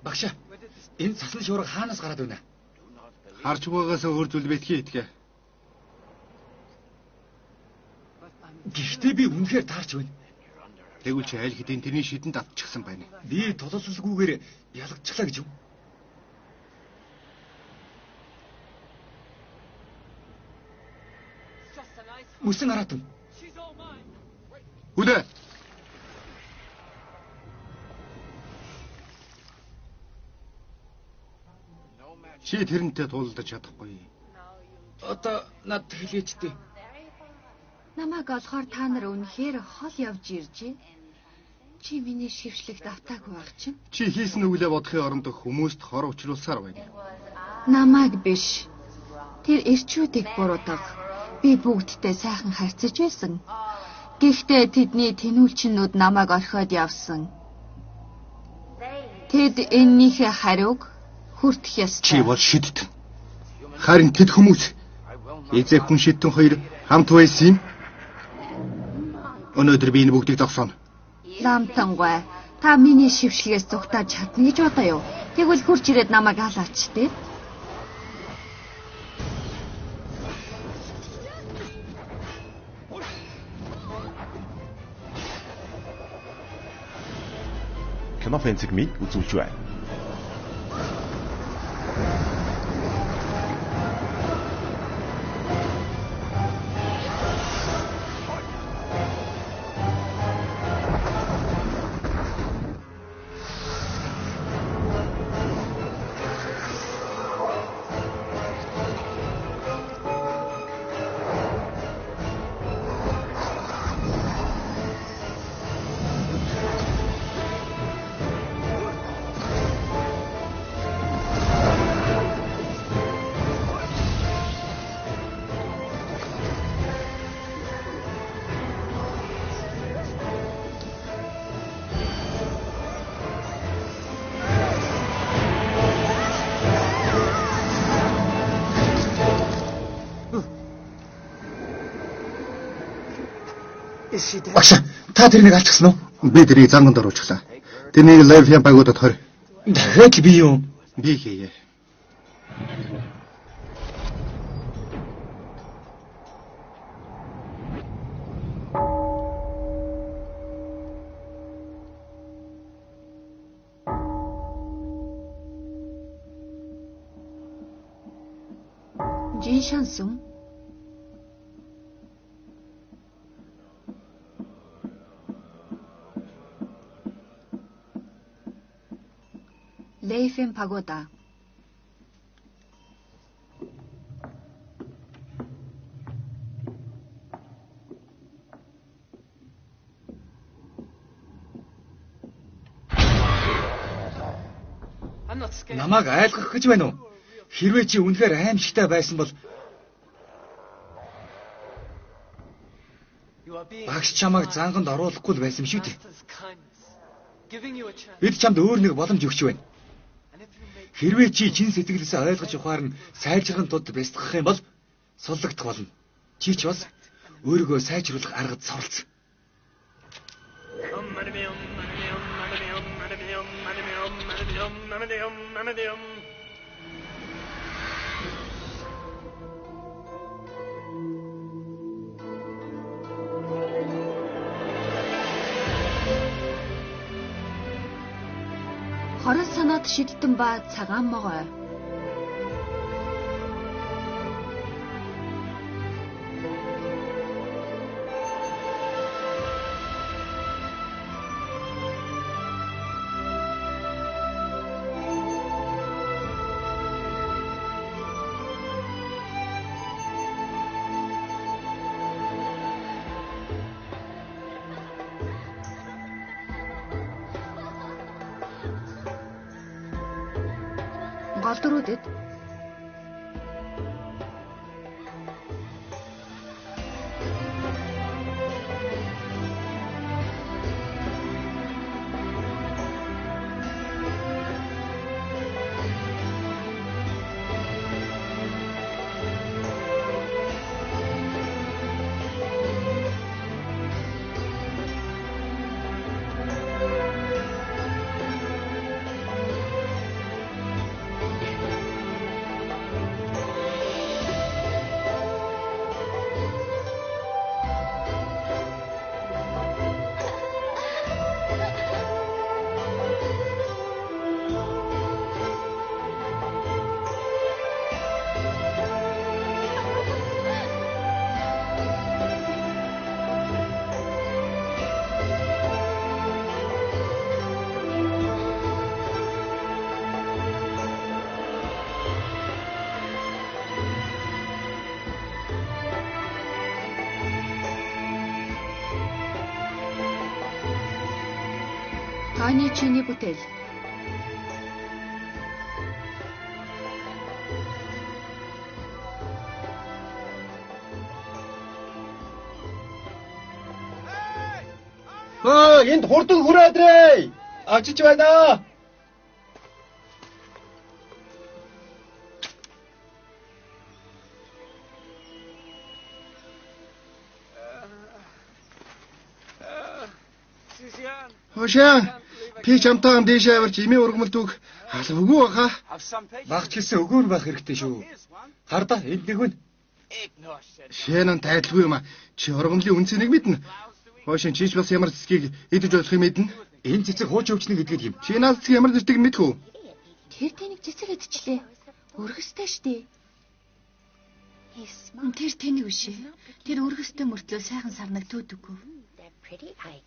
Багш, энэ цасны шуурга хаанаас гараад байна? Харж байгаагаас өөр зүйл битгий итгэ. Гэхдээ би үнэхээр таарч байна. Тэгвэл чи аль хэдийн тэрний шидэнд авчихсан байна. Би толосолгүйгээр ялгчихлаа гэж юу? Мөсөн хараад байна. Үлээ. Чи тэрнтэй туулдаж чадахгүй. Одоо над хэлээчтэй. Намайг олохоор та нар үнэхээр хол явж иржээ. Чи миний шившлэгт автаагүй байх чинь. Чи хийсэн үглээ бодохын оронд хүмүүст хор учруулсаар байна. Намайг биш. Тэр эрчүүдийг буруутгах. Би бүгдтэй сайхан харьцаж байсан. Гэхдээ тэдний тэнүүлчнүүд намайг орхиод явсан. Тэд эннийхээ хариуг хүртэх ёстой. Чи бол шидтэн. Харин тэд хүмүүс эзэг хүн шидтэн хоёр хамт байсан юм. Өнөөдөр би энэ бүгдийг зогсооно. Ламтангой, та миний шившлэгээс зүгтааж чадна гэж бодоо юу? Тэгвэл хурж ирээд намайг алаач дээ. Кинофэнцэг минь үзүүлж байна. Багш, та тэрнийг алчихсан уу? Би тэрийг занганд оруулчихлаа. Тэрнийг лайф багуудад хорь. Дахиад би юу? Би хийе. Жин шансон. Лейфен пагода. Намайг айлгах гэж байна уу? Хэрвээ чи үнэхээр аимшигтай байсан бол багш чамайг занганд оруулахгүй л байсан шүү дээ. Бид чамд өөр нэг боломж өгч байна. Хэрвээ чи чин сэтгэлээсээ ойлгож ухаар нь сайжрахын тулд бясдах юм бол суллагдах болно. Чи ч бас өөрийгөө сайжруулах аргад суралц. Хорон санаад шидтэн ба цагаан могой. Голдруудэд Хааны чиний бүтээл. Энд хурдан хүрээдрэй. Ажиж байна. Хошаан, би чамтай хам дээшээ аварч имээ ургамалт үг халвгүй баха. Багч хэлсэн өгөөр байх хэрэгтэй шүү. Хардаа энд нэг нь. Шэнэн тайлгүй юм а. Чи ургамлын үнцнийг мэднэ. Хошин чиж бас ямар цэцгийг идэж болохыг мэднэ. Энэ цэцэг хууч өвчнө гэдгийг юм. Чи наад цэцэг ямар зэрэг мэдхүү? Тэр тэнийг цэцэг идчихлээ. Өргөстэй штий. Тэр тэнийг үшээ. Тэр өргөстэй мөртлөө сайхан сарнаг төөдөггүй.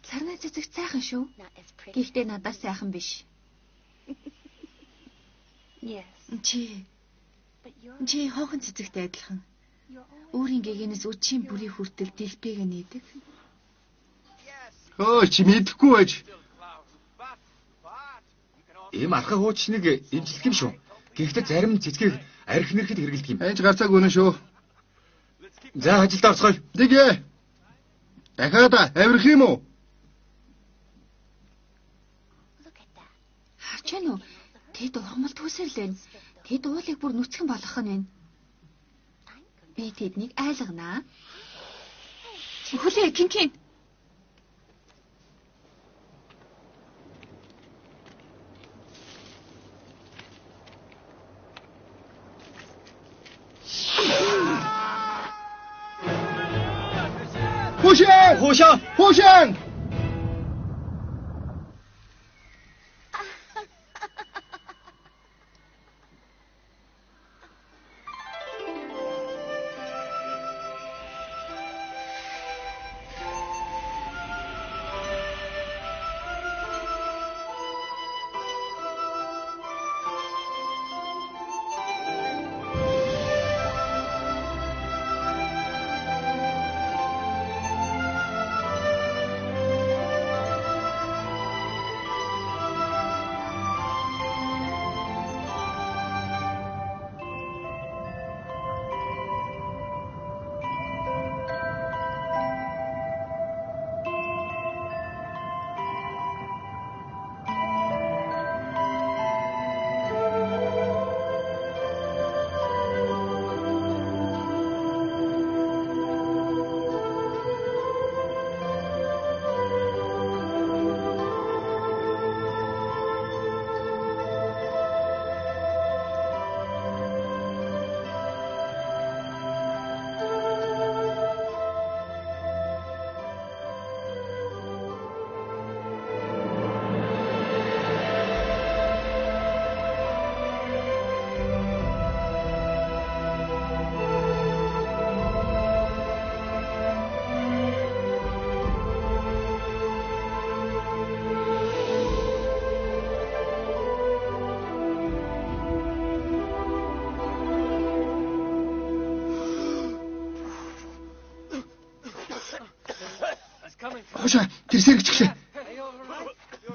Сарнаа цэцэг сайхан шүү. Гэхдээ надаас сайхан биш. Чи хоохон цэцэгтэй адилхан. Өөрийн гэгээнээс үчийн бүрийн хүртэл дэлбээг нээдэг. Чи мэдэхгүй байж. Ийм алхах хуучныг имжлэх юм шүү. Гэхдээ зарим цэцгийг арх нэрхэд хэрэгэлдэг юм. Энд гарцааг өнө шүү. За ажилд орцгоё. Дэгэ. Дахиад авирах юм уу? Харж байна уу? Тэд ургамал түүсэр л байна. Тэд уулыг бүр нүцгэн болгох нь байна. Би тэднийг айлганаа. Хөлөө кинкин. Хошаан! Хошаан! Хошаан! Хошаан, тэр сэргичглээ.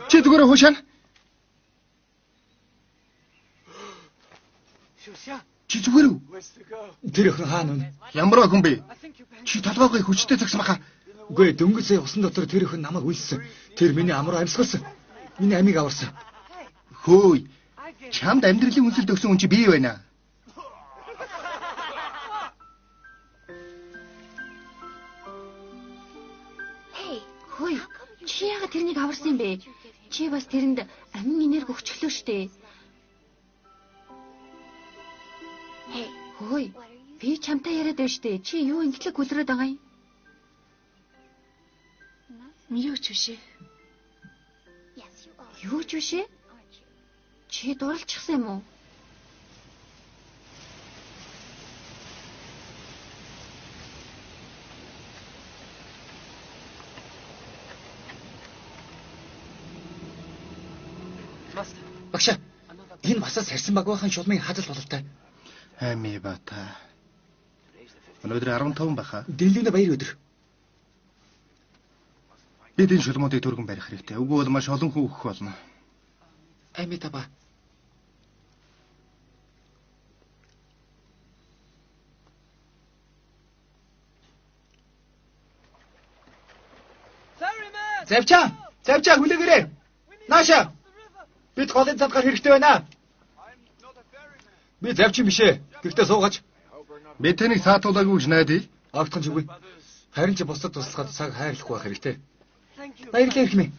Чи зүгээр Хошаан. Чи зүгээр үү? Тэр охин хаана вэ? Ямар охин бэ? Чи толгойгоо хүчтэй цагсан баха. Үгүй дөнгөж сая усан дотор тэр охин намайг үйлсэн. Тэр миний амруу амьсгалсан. Миний амийг аварсан. Хөөй. Чамд амьдралын үнсэлд өгсөн хүн чи бий байна. Хөөе. Чи яагаад тэрнийг аварсан юм бэ? Чи бас тэрэнд амин энерги өгчлөө штэ. Хөөе. Би чамтай яриад байна штэ. Чи юу ингэтлэг гүлрээд байгаа юм? Юу ч биш ээ. Юу ч биш ээ? Чи дурлчихсан юм уу? Багш, энэ масаас сарсан багваахан шулмын хазал бололтой. Ами бата. Өнөөдөр 15 баха. Дэлгэнэ баяр өдөр. Бид энэ шулмуудыг түргэн барих хэрэгтэй. Үгүй бол маш олон хүн өгөх болно. Амитаба. Завчаа хүлээгээрэй. Нааша. Бид голын цадгаар хэрэгтэй байна. Би завчин бишээ. Гэхдээ суугаач. Би таныг саатуулаагүй гэж найдаа. Огтхон ч үгүй. Харин ч бусдад туслахад цаг хайрлахгүй байх хэрэгтэй. Баярлалаа Эрхмээ.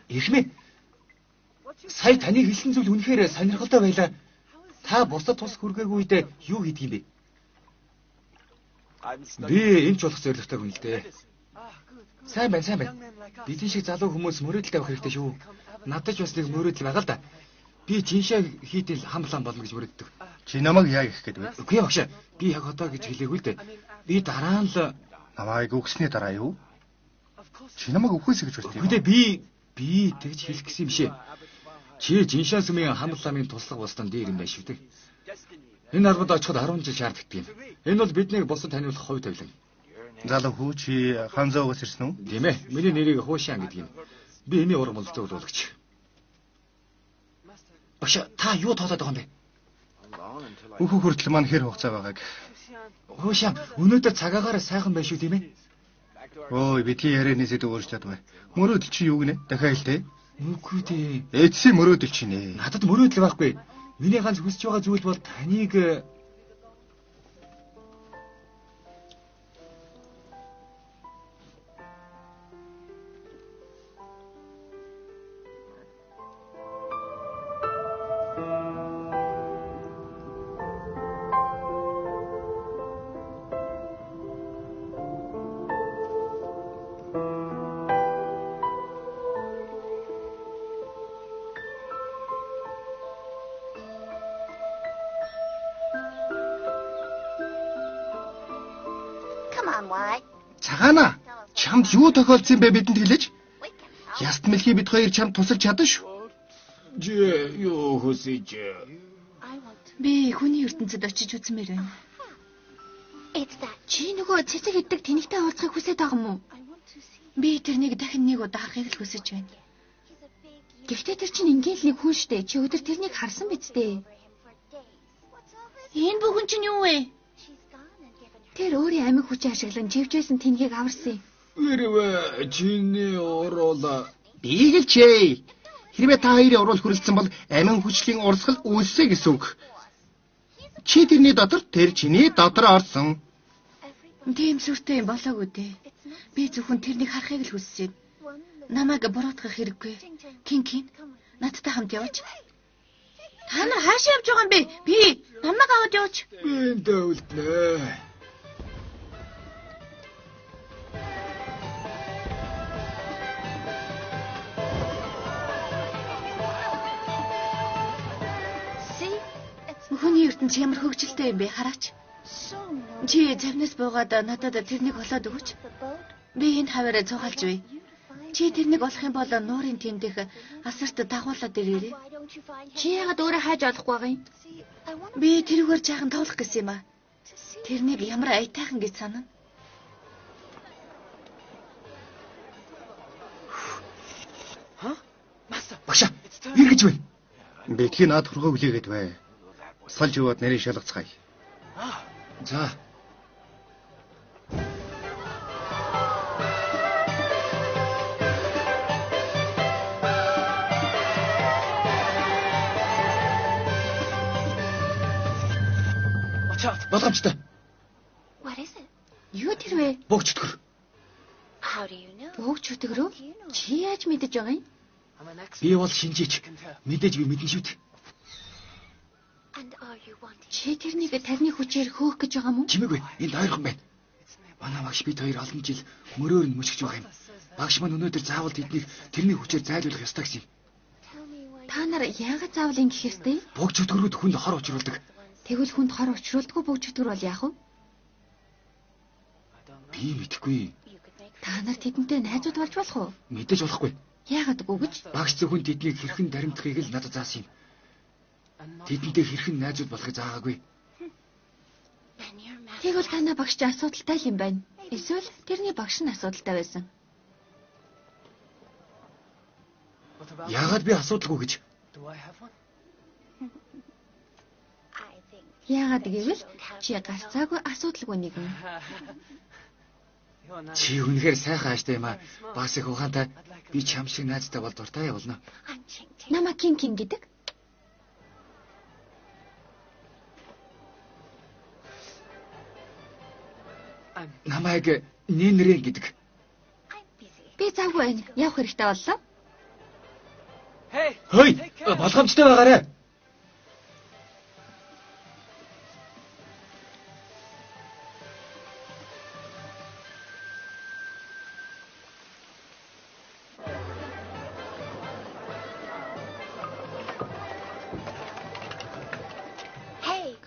Эрхмээ. Сая таны хэлсэн зүйл үнэхээр сонирхолтой байлаа. Та бусдад тус хүргээгүй үедээ юу хийдэг юм бэ? Би энэ ч болох зорилготой хүн л дээ. Сайн байна. Бидний шиг залуу хүмүүс мөрөөдөлтэй байх хэрэгтэй шүү. Надад ч бас нэг мөрөөдөл байгаа л да. Би жиншээ хийдэл хамлаан болно гэж мөрөддөг. Чи намайг яа гэх гээд вэ? Үгүй багш. Би яг одоо гэж хэлээгүй л дээ. Би дараа нь л намайг өгсөний дараа юу? Чи намайг өгөхөөс гэж бодсон юм. Үгүй дээ би тэгж хэлэх гэсэн юм шээ. Чи жиншээ сүмийн хамлаамын туслах бусдын дээр юм байна шүү дээ. Энэ аргад очиход 10 жил шаарддаг юм. Энэ бол биднийг бусад таниулах хувь тавилан. Залуу хүү чи ханзаагаас ирсэн үү? Тийм ээ. Миний нэрийг Хуушаан гэдэг юм. Би энэ уран бололцоо уулуулагч. Багш та юу тоолоод байгаа юм бэ? Өөхөх хүртэл маань хэр хугацаа байгааг. Хуушаан өнөөдөр цагаагаар сайхан байх шүү тийм ээ. Ой бидний ярианы сэдв өөрчлөд бай. Мөрөөдөл чи юу гинэ? Дахиад хэлтэй. Үгүй дээ. Эцсийн мөрөөдөл чи нэ. Надад мөрөөдөл байхгүй. Миний ганц хүсэж байгаа зүйл бол таныг Цагаана. Чамд юу тохиолдсон бэ бидэнд хэлээч? Яст мэлхий бид хоёр чамд тусалж чадна шүү. юу хүсэж? Би хүний ертөнцид очиж үзмээр байна. Чи нөгөө цэцэг иддэг тэнэгтэй уулзахыг хүсэж байгаа юм уу? Би тэрнийг дахин нэг удаа харахыг л хүсэж байна. Гэхдээ тэр чинь ингээл нэг хүн штэ. Чи өдөр тэрнийг харсан биз дээ. Энэ бүхэн чинь юу вэ? Тэр өөрийн амиг хүчийг ашиглан живжсэн тэнгийг аварсан юм. Хэрвээ чиний уруул Бигэлчээ. Хэрвээ та хоёрын уруул хүрэлцсэн бол амин хүчлийн урсгал үүссэ гэсэн үг. Чи тэрний дотор, тэр чиний дотор орсон. Тийм сүртэй юм болоогүй дээ. Би зөвхөн тэрнийг харахыг л хүсэж байна. Намайг буруутгах хэрэггүй. Кинкин, надтай хамт яваач. Та нар хаашаа явж байгаа юм бэ? Би намайг аваад яваач. Би дэвлэнэ. Хүний ертөнц ямар хөвгөлтэй юм бэ хараач. Чи завнаас буугаад надад тэрнийг холоод өгөөч. Би энд хаваараа цугаалж бай. Чи тэрнийг олох юм бол нуурын тэмдэх асарт дагуулад ирээрэй. Чи яагаад өөрөө хайж олохгүй байгаа юм? Би тэрүүгээр жаахан тоглох гэсэн юм а. Тэрнийг ямар аятайхан гэж санана. Багш, эргэж байна. Битгий наад хургоо хүлээгээд бай. Салж яваад нарийн шалгацгаая. За. Болгоомжтой. Юу тэр вэ? Богч өтгөр. Богч өтгөрөө? Чи яаж мэдэж байгаа юм? Би бол шинжээч. Мэдээж би мэдэн шүү дээ. Чи тэрнийг тарны хүчээр хөөх гэж байгаа юм уу? Чимээгүй. Энд ойрхон байна. Манай багш бид хоёр олон жил мөрөөр нь мөчгөж байгаа юм. Багш маань өнөөдөр заавал тэднийг тэрний хүчээр зайлуулах ёстой гэсэн юм. Та нар яагаад заавал ингэх ёстой? Богч өтгөрүүд хүнд хор учруулдаг. Тэгвэл хүнд хор учруулдаггүй богч өтгөр бол яах вэ? Би мэдэхгүй. Та нар тэдэнтэй найзууд болж болох уу? Мэдээж болохгүй. Яагаад үгүй гэж? Багш зөвхөн тэднийг хэрхэн даримтахыг л надад заасан юм. Тэдэнтэй хэрхэн найзууд болохыг заагаагүй. Тэгвэл танай багш асуудалтай юм байна. Эсвэл тэрний багш нь асуудалтай байсан. Яагаад би асуудалгүй гэж? Яагаад гэвэл чи гарцаагүй асуудалгүй нэгэн. Чи үнэхээр сайхан ааштай юм аа. Бас их ухаантай. Би чам шиг найзтай бол дуртай явуулна. Намаа Кин гэдэг. Намайг Нинрэн гэдэг. Би завгүй байна. Явах хэрэгтэй боллоо. Хөөе, болгоомжтой байгаарай.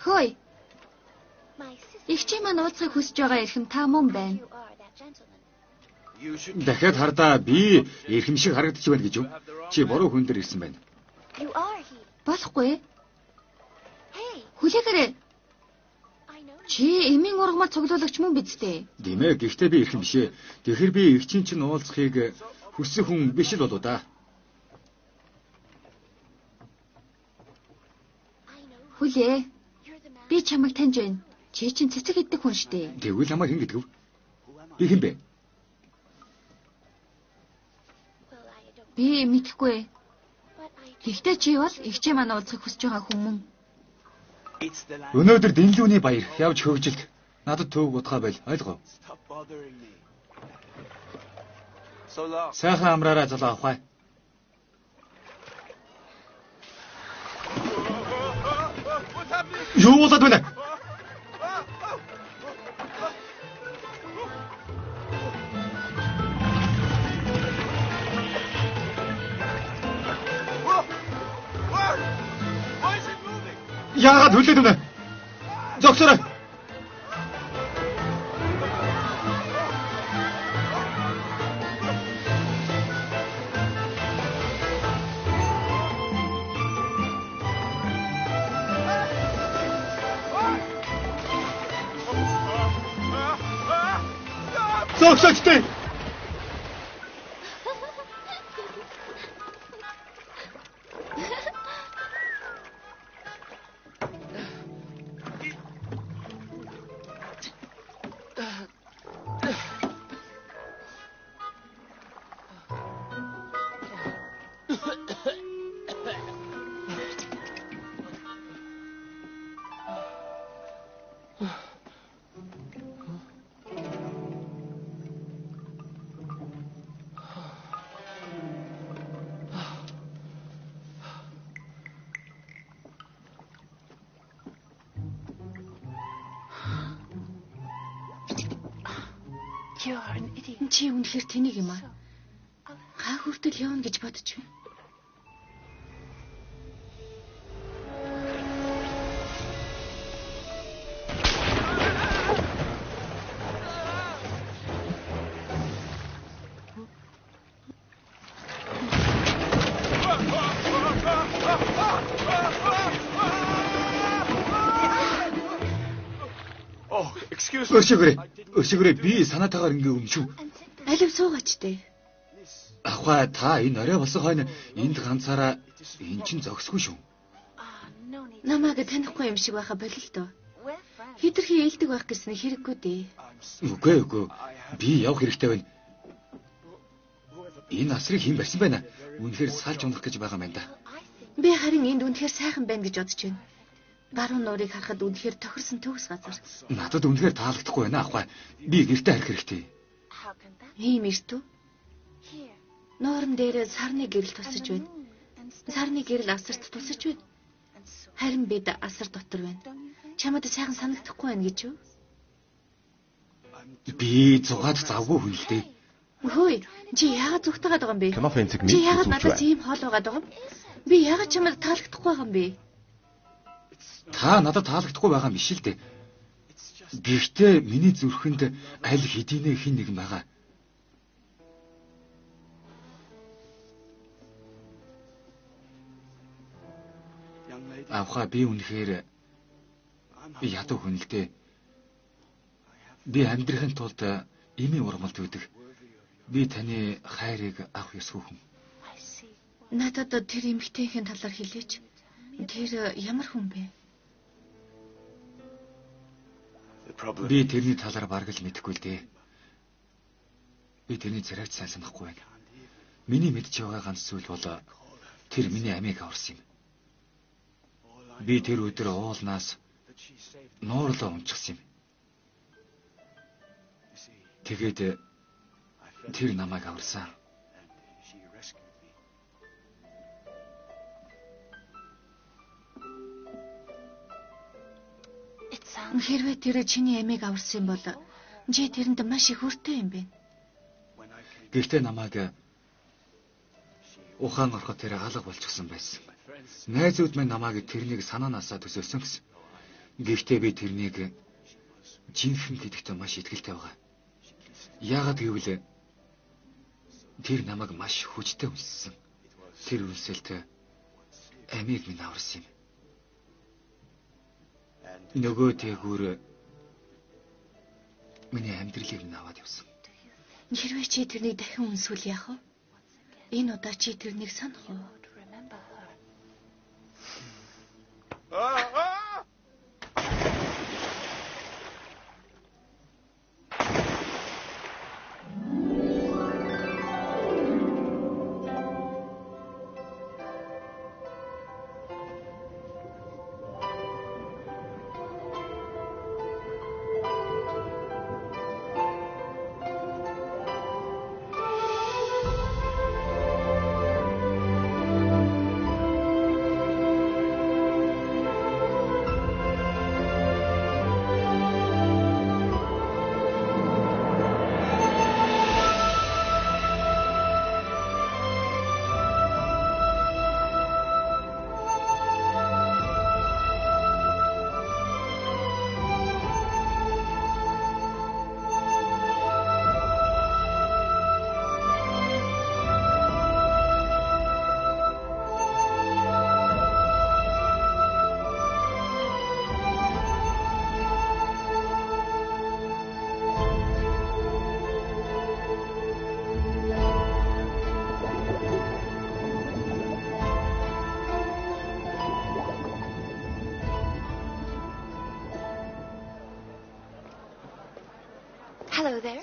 Хөөе. Игчээ маань уулзахыг хүсэж байгаа эрхэм та мөн байна. Дахиад хардаа би эрхэм шиг харагдаж байна гэж юу? Чи буруу хүн дээр ирсэн байна. Болохгүй. Хүлээгээрэй. Чи эмийн ургамал цуглуулагч мөн биз дээ? Димээ гэхдээ би эрхэм бишээ. Тэгэхээр би игчийн чинь уулзахыг хүссэн хүн биш л болоо да. Хүлээ. Би чамайг таньж байна. Чи чинь цэцэг идэх хүн штэ. Тэгвэл намайг хэн гэдэг вэ? Би хэн бэ? Би мэдэхгүй. Гэхдээ чи бол игчээ маань уулзахыг хүсэж байгаа хүн мөн. Өнөөдөр Дэнлүүний баяр явж хөвжилт. Надад төвөг удаа байл. Ойлгов. Сайхан амраарай залуу авахай. Юу болоод байна? Яагаад хүлээд байна? Зогсоорой. Зогсооч. Чи үнэхээр тэнийг юм аа. Гаа хүртэл явна гэж бодож байна. Өшөөрэй. Би санаатаагаар ингээ өмнө шүү. Алив суугаач дээ. Ахаа та энэ орой болсон хойно энд ганцаараа эн чин зогсгүй шүү. Намайг танихгүй юм шиг байха болил доо. Хитрхи ээлдэг байх гэсэн хэрэггүй дээ. Үгүй. Би явах хэрэгтэй байна. Энэ асрыг хэн барьсан байна? Үнэхээр салж унах гэж байгаа юм байна да. Би харин энд үнэхээр сайхан байна гэж бодож байна. Баруун нуурыг харахад үнэхээр тохирсон төгс газар. Надад үнэхээр таалагдахгүй байна ахаа. Би гэртээ харих хэрэгтэй. Ийм эртүү. Нуурын дээр сарны гэрэл тусаж байна. Сарны гэрэл асарт тусаж байна. Харин бид асар дотор байна. Чамд сайхан санагдахгүй байна гэж юу? Би зугаад завгүй хүн л дээ. Хөөе, чи яагаад зүгтгээд байгаа юм бэ? Кино фэнцэг Чи яагаад надаас ийм хоол байгаад байгаа юм? Би яагаад чамд таалагдахгүй байгаа юм бэ? Та надад таалагдахгүй байгаа юм биш л дээ. Гэхдээ миний зүрхэнд аль хэдийнэ хин нэгэн байгаа. Авха би үнэхээр ядуу хүн л дээ. Би амьдрахын тулд Ими урмалд үүдэг. Би таны хайрыг авах ёсгүй хүн. Надад тэр эмэгтэйхэн талаар хэлээч. Тэр ямар хүн бэ? Би тэрний талаар бараг л мэдэхгүй л дээ. Би тэрний царайг сайн санахгүй байна. Миний мэдж байгаа ганц зүйл бол тэр миний амийг аварсан юм. Би тэр өдөр уулнаас нуурлаа унчихсан юм. Тэгээд тэр намайг аварсан. Хэрвээ тэр чиний амийг аварсан бол чи тэрэнд маш их хүртэй юм байна. Гэхдээ намайг ухаан ороход тэр алга болчихсон байсан. Найзууд минь намайг тэрнийг санаанаасаа төсөөлсөн гэсэн. Гэхдээ би тэрнийг жинхэнэ гэдэгт маш итгэлтэй байгаа. Яагаад гэвэл тэр намайг маш хүчтэй үлссэн. Тэр үлсэлт амийг минь аварсан юм. Нөгөө тэгүр миний амьдралыг минь аваад явсан. Хэрвээ чи тэрнийг дахин үнсүүл яах вэ? Энэ удаа чи тэрнийг санах уу?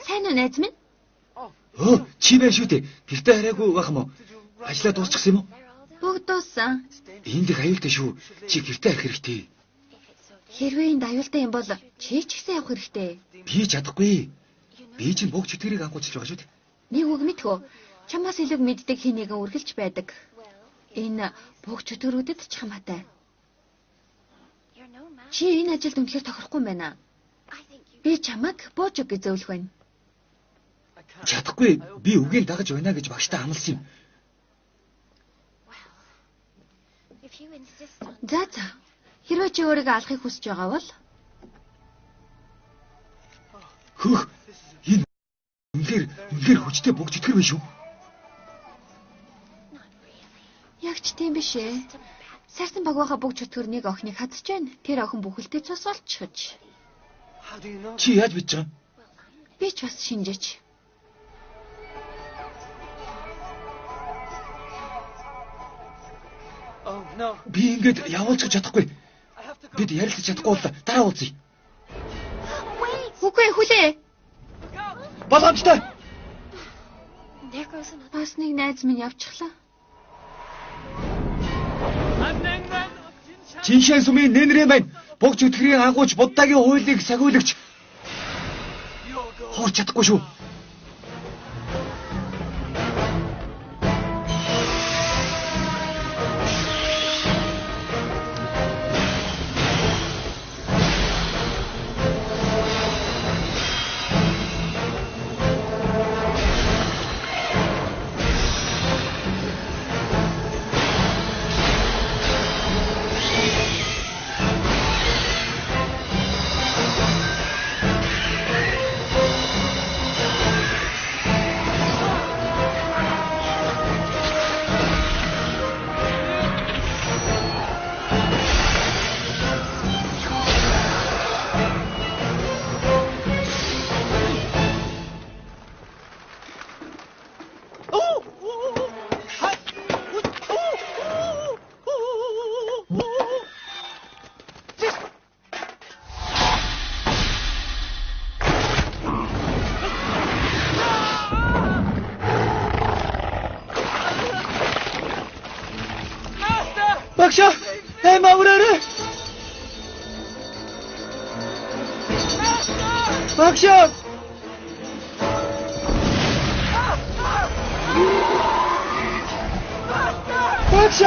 Сайн уу найз минь? Чи байна шүү дээ. Гэртээ хараагүй байх юм уу? Ажлаа дуусчихсан юм уу? Бүгд дууссан. Энд их аюултай шүү. Чи гэртээ харах хэрэгтэй. Хэрвээ энд аюултай юм бол чи ч ихсэн явах хэрэгтэй. Би чадахгүй. Би чинь бүгд чөтгөрийг ангуучилж байгаа шүү дээ. Нэг үг мэдхүү. Чамаас илүү мэддэг хин нэгэн үргэлж байдаг. Энэ бүгд чөтгөрүүдэд ч хамаатай. Чи энэ ажилд үнэхээр тохирохгүй юм байна. Би чамайг Божог гэж зөвлөх байна. Чадахгүй. Би үгийг дагаж байна гэж багштай амласан юм. За. Хэрвээ чи өөрийгөө алахыг хүсэж байгаа бол хөх. Энэ үнэхээр хүчтэй бүгд чөтгөр биш үү? яг ч тийм биш ээ. Сарсан багваха бүгд чөтгөрнийг охиныг хадж байна. Тэр охин бүхэлдээ цус болчихж. Чи яаж мэдж байгаа юм? Би ч бас шинжээч. Би ингэж явуулчих чадахгүй. Бид ярилцаж чадахгүй бол дараа уулзъя. Үгүй хүлээ. Боломжтой. Бас нэг найз минь явчихлаа. Чиншэн сумын нэнрэн байна. Бүгд чөтгөрийн ангууч буддагийн хуулийг сахиулагч. Хоорч чадахгүй шүү. Багш! Багш!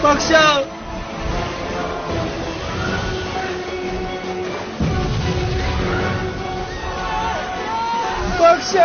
Багш! Багш!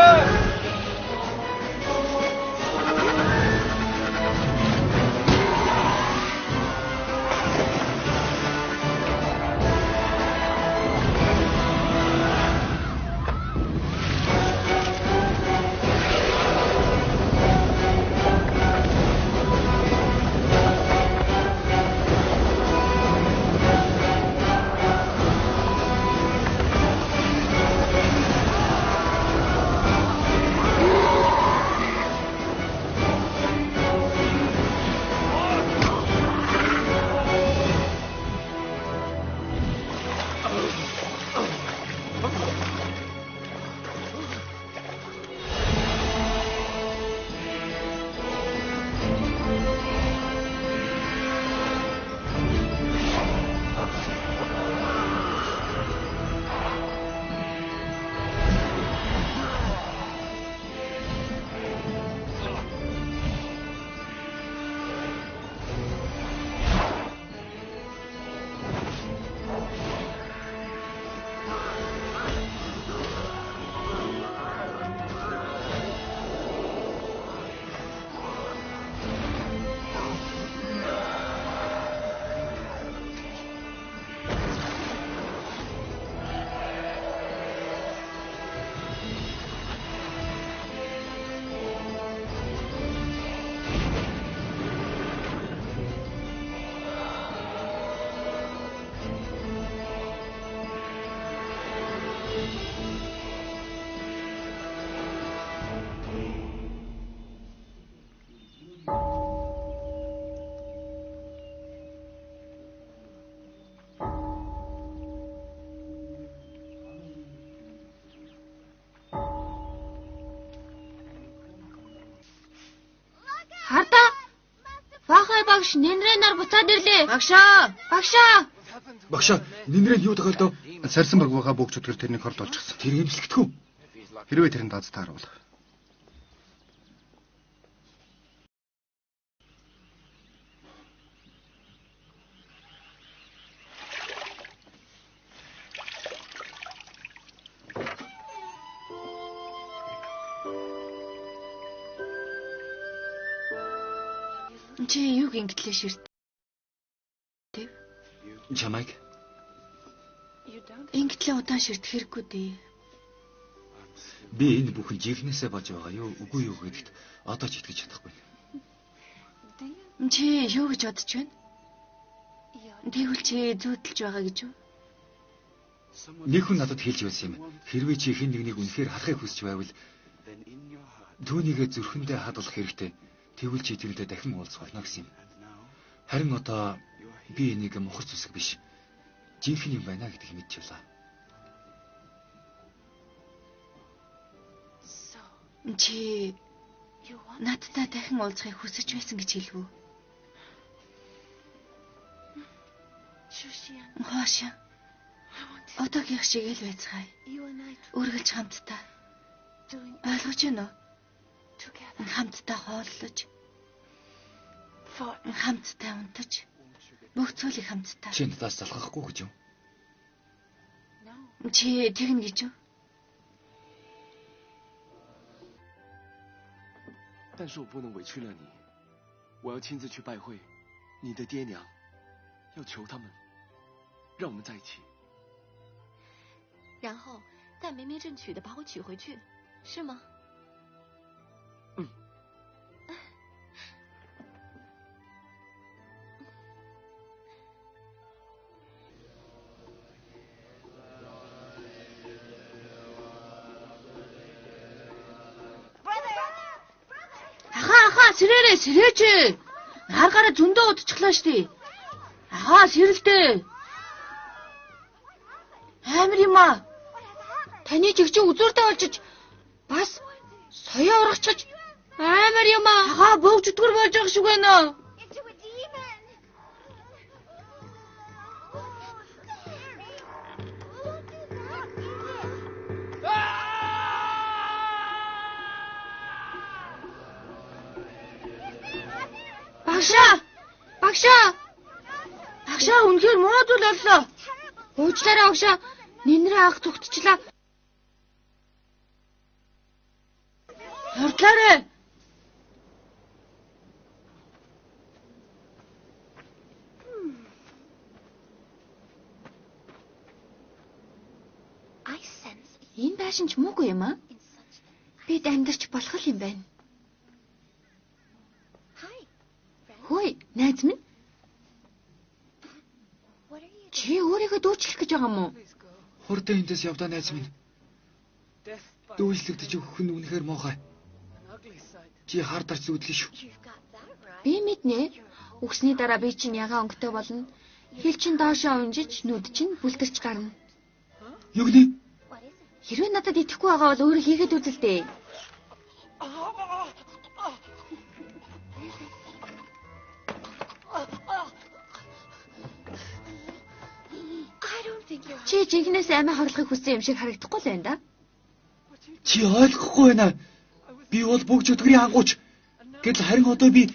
Хардаа. Бахай багш нэнрэнаар буцаад ирлээ. Багшаа. Багшаа. Багш, нинрээ юу тохиолдов? Сарсан багваа бөөгчдгөр тэрнийг хорд олчихсан. Тэр имслэгдэхүү. Хэрвээ тэрэн даз тааруул. Чи юуг ингэтлээ ширт? Чамайг Ингэтлээ удаан ширт хэрэггүй дээ. би энэ бүхэн жихнээсээ болж байгаа юу, үгүй юу гэдэгт одоо ч итгэж чадахгүй. Чи юу гэж бодож байна? Тэгвэл чи зүүдэлж байгаа гэж юу? Нэг хүн надад хэлж байсан юм. Хэрвээ чи хэн нэгнийг үнэхээр харахыг хүсч байвал түүнийгээ зүрхэндээ хадгалах хэрэгтэй. Тэгвэл чи тэрнтэй дахин уулзах болно гэсэн юм. Харин одоо би энийг мухар зүсэг биш, жинхэнэ юм байна гэдгийг мэдчихлаа. Чи надтай дахин уулзахыг хүсэж байсан гэж хэлв үү? Хоош. Одоогийн шиг л байцгаая. Үргэлж хамтдаа. Ойлгож байна уу? Хамтдаа хооллож. Хамтдаа унтаж. Бүх зүйлийг хамтдаа. Чи надаас залхахгүй гэж юу? Чи тэгнэ гэж юу? 但是我不能委屈了你，我要亲自去拜会你的爹娘，要求他们让我们在一起，然后再没名正娶的把我娶回去，是吗？嗯。Сэрээрээ сэрээч. Харгаараа зөндөө удчихлаа штий. Ахаа сэрэлтэй. Амар юм аа. Таны жигч үзүүртэй олчиж бас соёо урагчиж амар юм аа. Ахаа бөөгчдгөр болж байгаа шиг байна. үнэхээр муу зүйл боллоо. Уучлаарай огшоо. Нинрээ ах зүгтчлаа. Хортлаарай. Энэ байшин ч муугүй юм аа. Бид амьдарч болох юм байна. Хөөе, найз минь. Чи өөрийгөө дүүчлэх гэж байгаа юм уу? Хурдан эндээс явдаа найз минь. Дүүслэгдэж өгөх нь үнэхээр муухай. Чи хар дарч зүудлээ шүү. Би мэднэ. Үгсний дараа би чинь ягаан өнгөтэй болно. Хил чин доошоо унжиж, нүд чинь бүлтэрч гарна. Юу гэнэ? Хэрвээ надад итгэхгүй байгаа бол өөрөө хийгээд үзэл дээ. Чи жигнэс амиа хорлохыг хүссэн юм шиг харагдахгүй л байна да. Чи ойлгохгүй байна. Би бол бүгд өтгөрийн ангууч. Гэтэл харин одоо би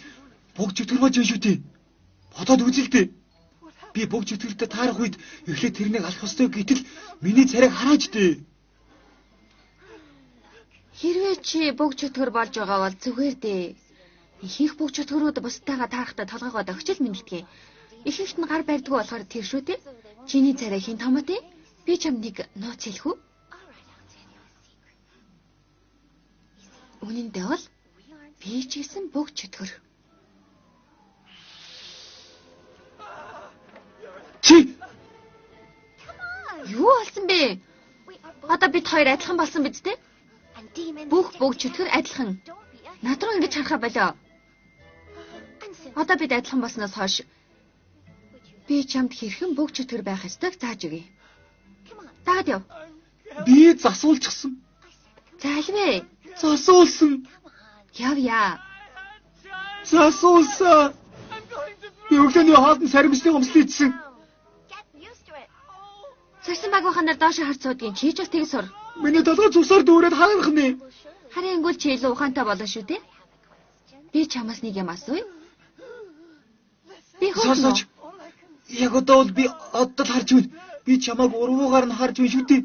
бүгд өтгөр болж байна шүү дээ. Бодоод үзэл дээ. Би бүгд өтгөртөө таарах үед эхлээд тэрнийг алах ёстой гэтэл миний царайг харааж дээ. Хэрвээ чи бүгд чөтгөр болж байгаа бол зүгээр дээ. Ихэнх бүгд чөтгөрүүд бусдаагаа таарахтаа толгоогоо догчл мэдлдэг. Ихэнхт нь гар барьдгүй болохоор тэр шүү дээ. Чиний царай хин томот ээ? Би чамд нэг нууц хэлэх үү? Үнэндээ бол би ч гэсэн бүгд чөтгөр. Чи юу болсон бэ? Одоо бид хоёр адилхан болсон биз дээ? Бүгд чөтгөр адилхан. Над руу ингэж харахаа болоо. Одоо бид адилхан болсноос хойш би чамд хэрхэн бүгд чөтгөр байх ёстойг зааж өгье. Даад яв. би засуулчихсан. Залвэ. Засуулсан. Явъя. Засуулсан. Би өглөөний хоолнд сармисны өмсөлт идсэн. Сарсан баг баханаар доош харц суудгийн чи ч бас тийг сур. Миний толгой цусаар дүүрээд хаарах нэ. Харин ингүүл чи илүү ухаантай болно шүү дээ. Би чамаас нэг юм асууя. Би хөөс. Яг одоо бол би одод харж байна. Би чамааг уруугаар нь харж байна шүү дээ.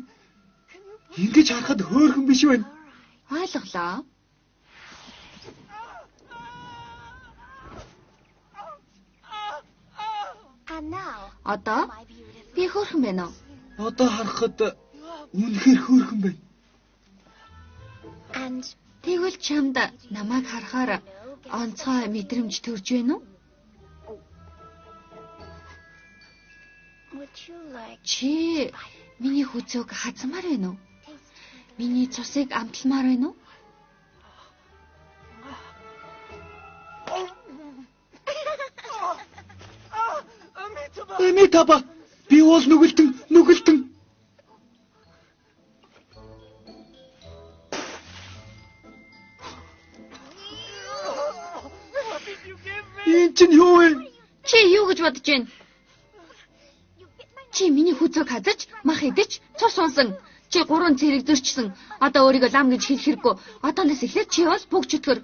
Ингэж харахад хөөрхөн биш байна. Ойлголоо. Одоо би хөөрхөн байна уу? Одоо харахад үнэхээр хөөрхөн байна. Тэгвэл чамд намайг харахаар онцгой мэдрэмж төрж байна уу? Чи миний хүзөөг хазмаар байна уу? Миний цусыг амталмаар байна уу? Таба би бол нүгэлтэн. Энэ чинь юу вэ? Чи юу гэж бодож байна? Чи миний хүзөөг хазаж, мах идэж, цус унсан. Чи 3 цэрэг зөрчсөн. Одоо өөрийгөө лам гэж хэлэх хэрэггүй. Одоонос эхлээд чи бол бүгд чөтгөр.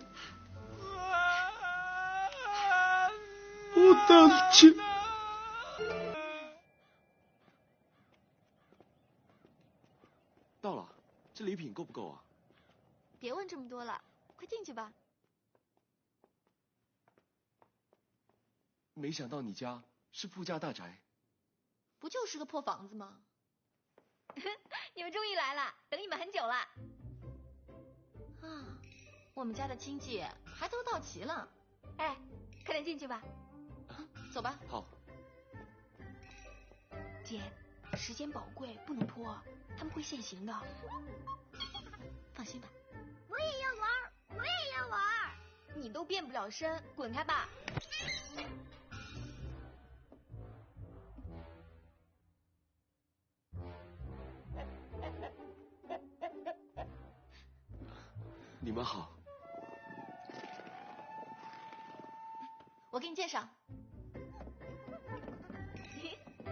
Удалч. 到了，这礼品够不够啊？别问这么多了，快进去吧。没想到你家是富家大宅，不就是个破房子吗？你们终于来了，等你们很久了。啊，我们家的亲戚还都到齐了。哎，快点进去吧。走吧。好。姐，时间宝贵，不能拖，他们会现形的。放心吧。我也要玩。你都变不了身，滚开吧。你们好。我给你介绍，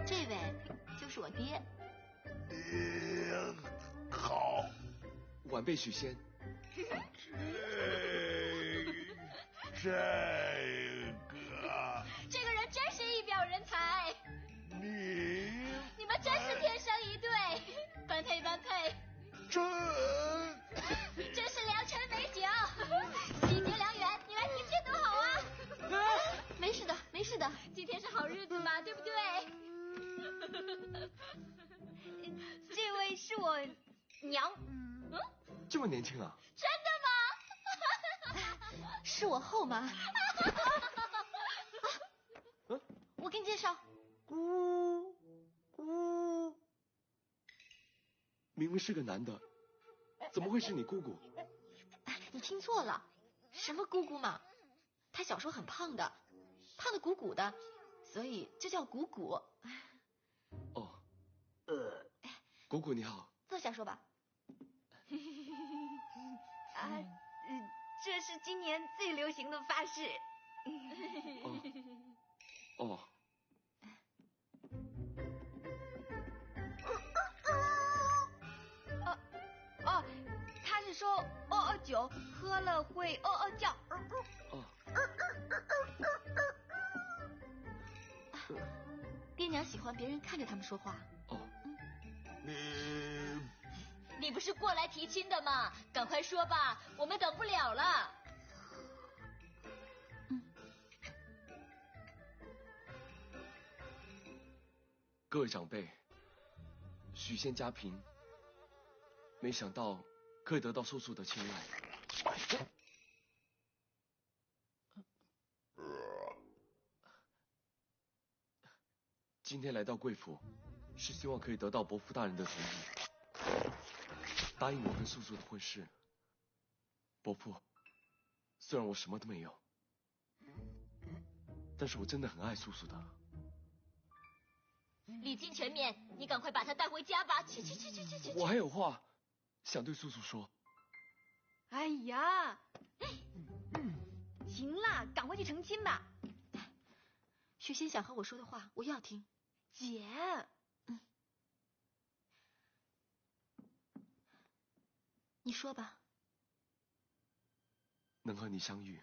这位就是我爹。好。晚辈许仙。这个人真是一表人才。你这是良辰美景，喜结良缘，你来提亲多好啊！没事的，没事的，今天是好日子嘛，对不对？这位是我娘，这么年轻啊？真的吗？是我后妈。我给你介绍。明明是个男的，怎么会是你姑姑？你听错了，什么姑姑嘛？她小时候很胖的，胖的鼓鼓的，所以就叫鼓鼓。哦，姑姑你好。坐下说吧。这是今年最流行的发饰。哦。他是说酒喝了会叫。爹娘喜欢别人看着他们说话。你不是过来提亲的吗？赶快说吧，我们等不了了。各位长辈，许仙家贫，没想到可以得到叔叔的青睐。今天来到贵府，是希望可以得到伯父大人的同意，答应我跟叔叔的婚事。伯父，虽然我什么都没有，但是我真的很爱叔叔的。礼金全免，你赶快把他带回家吧。去。我还有话想对叔叔说。哎呀，行啦，赶快去成亲吧。许仙想和我说的话，我要听。姐，你说吧。能和你相遇，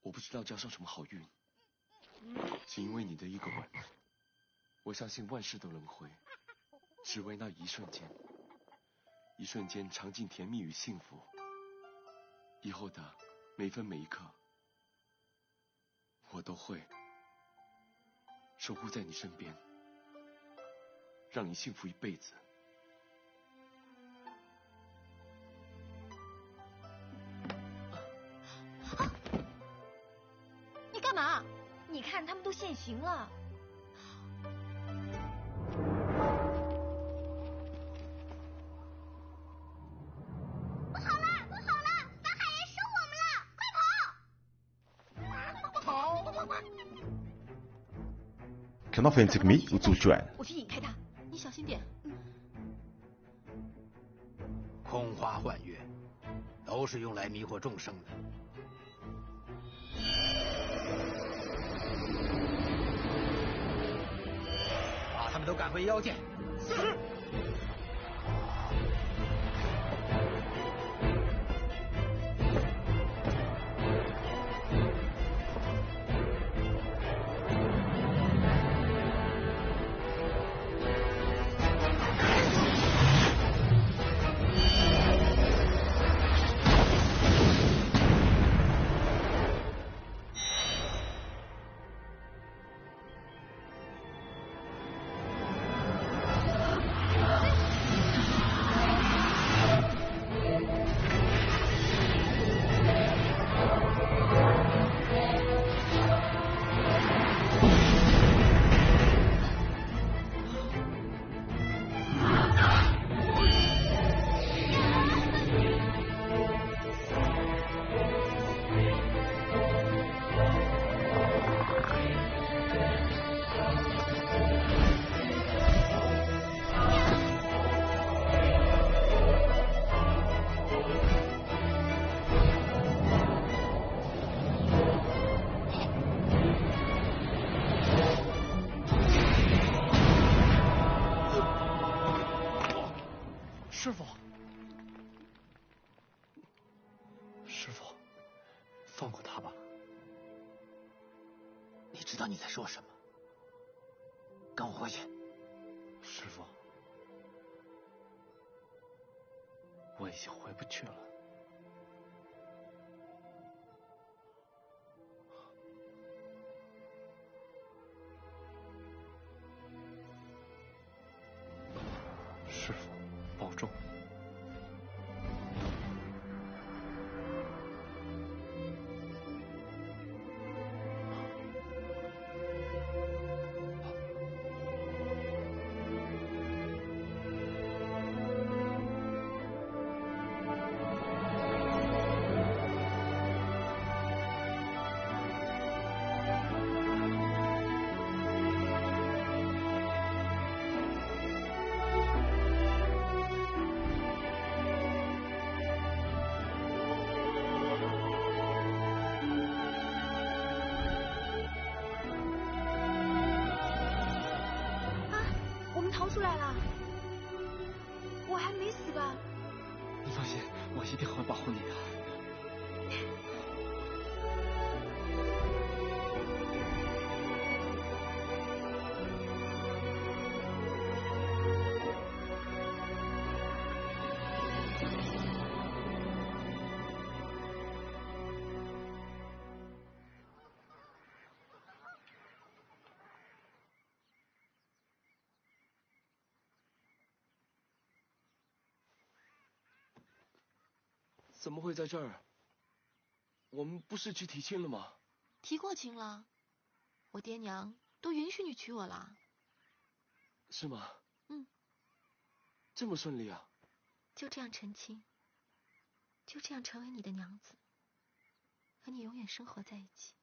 我不知道交上什么好运，只因为你的一个吻。我相信万事都轮回，只为那一瞬间，一瞬间尝尽甜蜜与幸福。以后的每分每一刻，我都会守护在你身边，让你幸福一辈子。你干嘛？你看他们都现形了。Knaffen zich mee zuzuan。我去引开他，你小心点。空花幻月，都是用来迷惑众生的。把他们都赶回妖界。是。师傅，放过他吧。你知道你在说什么？跟我回去。师傅，已经回不去了。师父，保重。逃出来了，我还没死吧？你放心，我一定会保护你的。怎么会在这儿？我们不是去提亲了吗？提过亲了，我爹娘都允许你娶我了。是吗？嗯。这么顺利啊？就这样成亲，就这样成为你的娘子，和你永远生活在一起。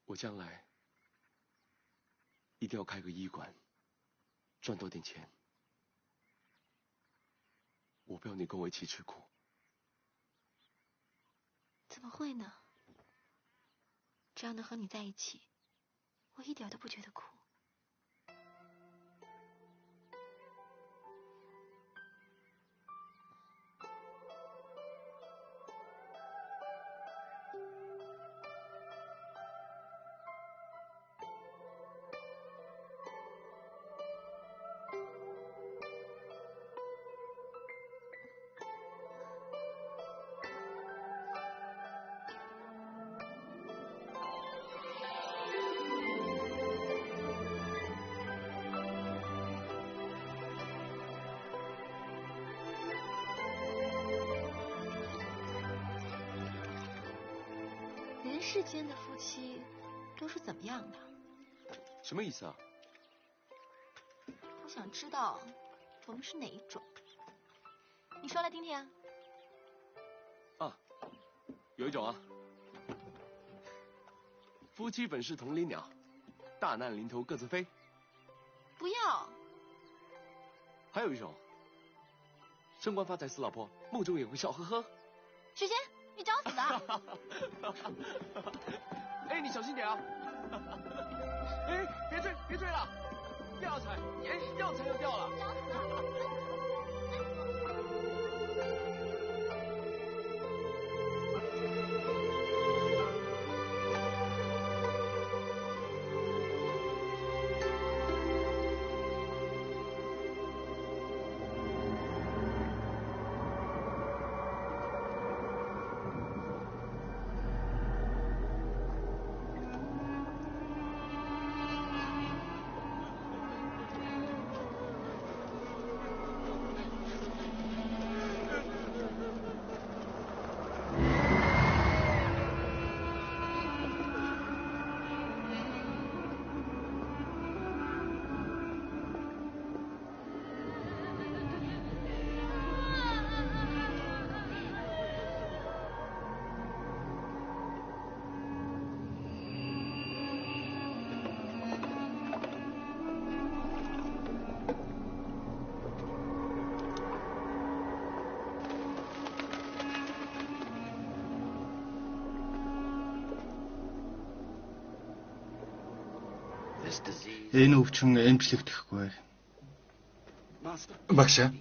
我将来一定要开个医馆，赚多点钱。我不要你跟我一起吃苦。怎么会呢？只要能和你在一起，我一点都不觉得苦。世间的夫妻都是怎么样的？什么意思啊？我想知道我们是哪一种。你说来听听啊。啊，有一种啊，夫妻本是同林鸟，大难临头各自飞。不要。还有一种，升官发财死老婆，梦中也会笑呵呵。许仙，你找死的！哎，你小心点啊！哎，别追了，药材，哎，药材要掉了。找死的！Энэ өвчин эмчлэгдэхгүй. Багшаа.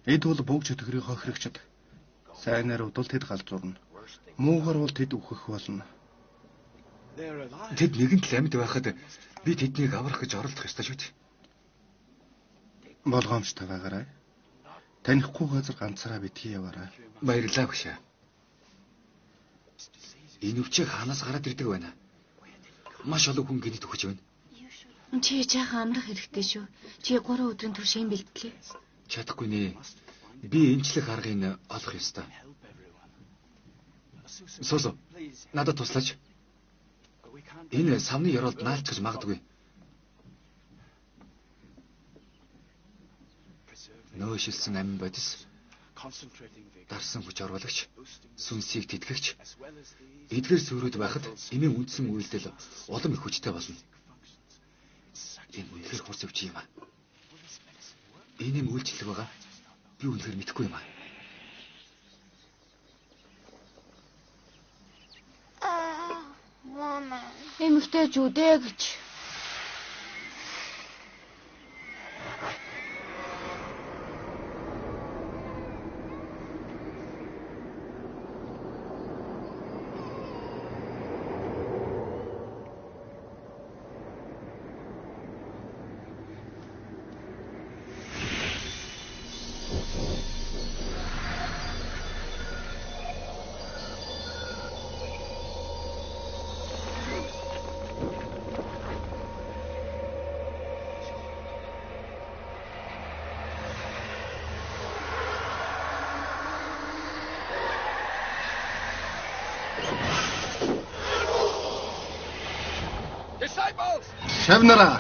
Эд бол бүгд төдгөрийн хохирогчд. Сайнаар удвал тэд галзуурна. Муугар бол тэд үхэх болно. Тэд нэгэн л амьд байхад би тэднийг аврах гэж оролдох ёстой шүү дээ. Болгоомжтой байгаарай. Танихгүй газар ганцаараа битгий яваарай. Баярлалаа багшаа. Энэ өвчийг хаанаас гараад ирдэг байна? Маш олон хүн гинэд өгч байна. Чи жаахан амрах хэрэгтэй шүү. Чи 3 өдрийн турш юм бэлтлээ. Чадахгүй нэ. Би эмчлэх аргыг олох ёстой. Сосо. Надад туслаач. Энэ савны ёроолд наалцгаж магадгүй. Нөөшилсэн амин бодис. Дарсан хүч оруулагч, сүнсийг тэтгэгч, эдгээр сүрүүд байхад эмийн үндсэн үйлдэл улам их хүчтэй болно. Энэ үнэхээр хурц өвч юм аа. Энэ юм үйлчлэг байгаа. Би үнэхээр мэдэхгүй юм аа. Эмэгтэй зүдэ гэж. Шавнараа.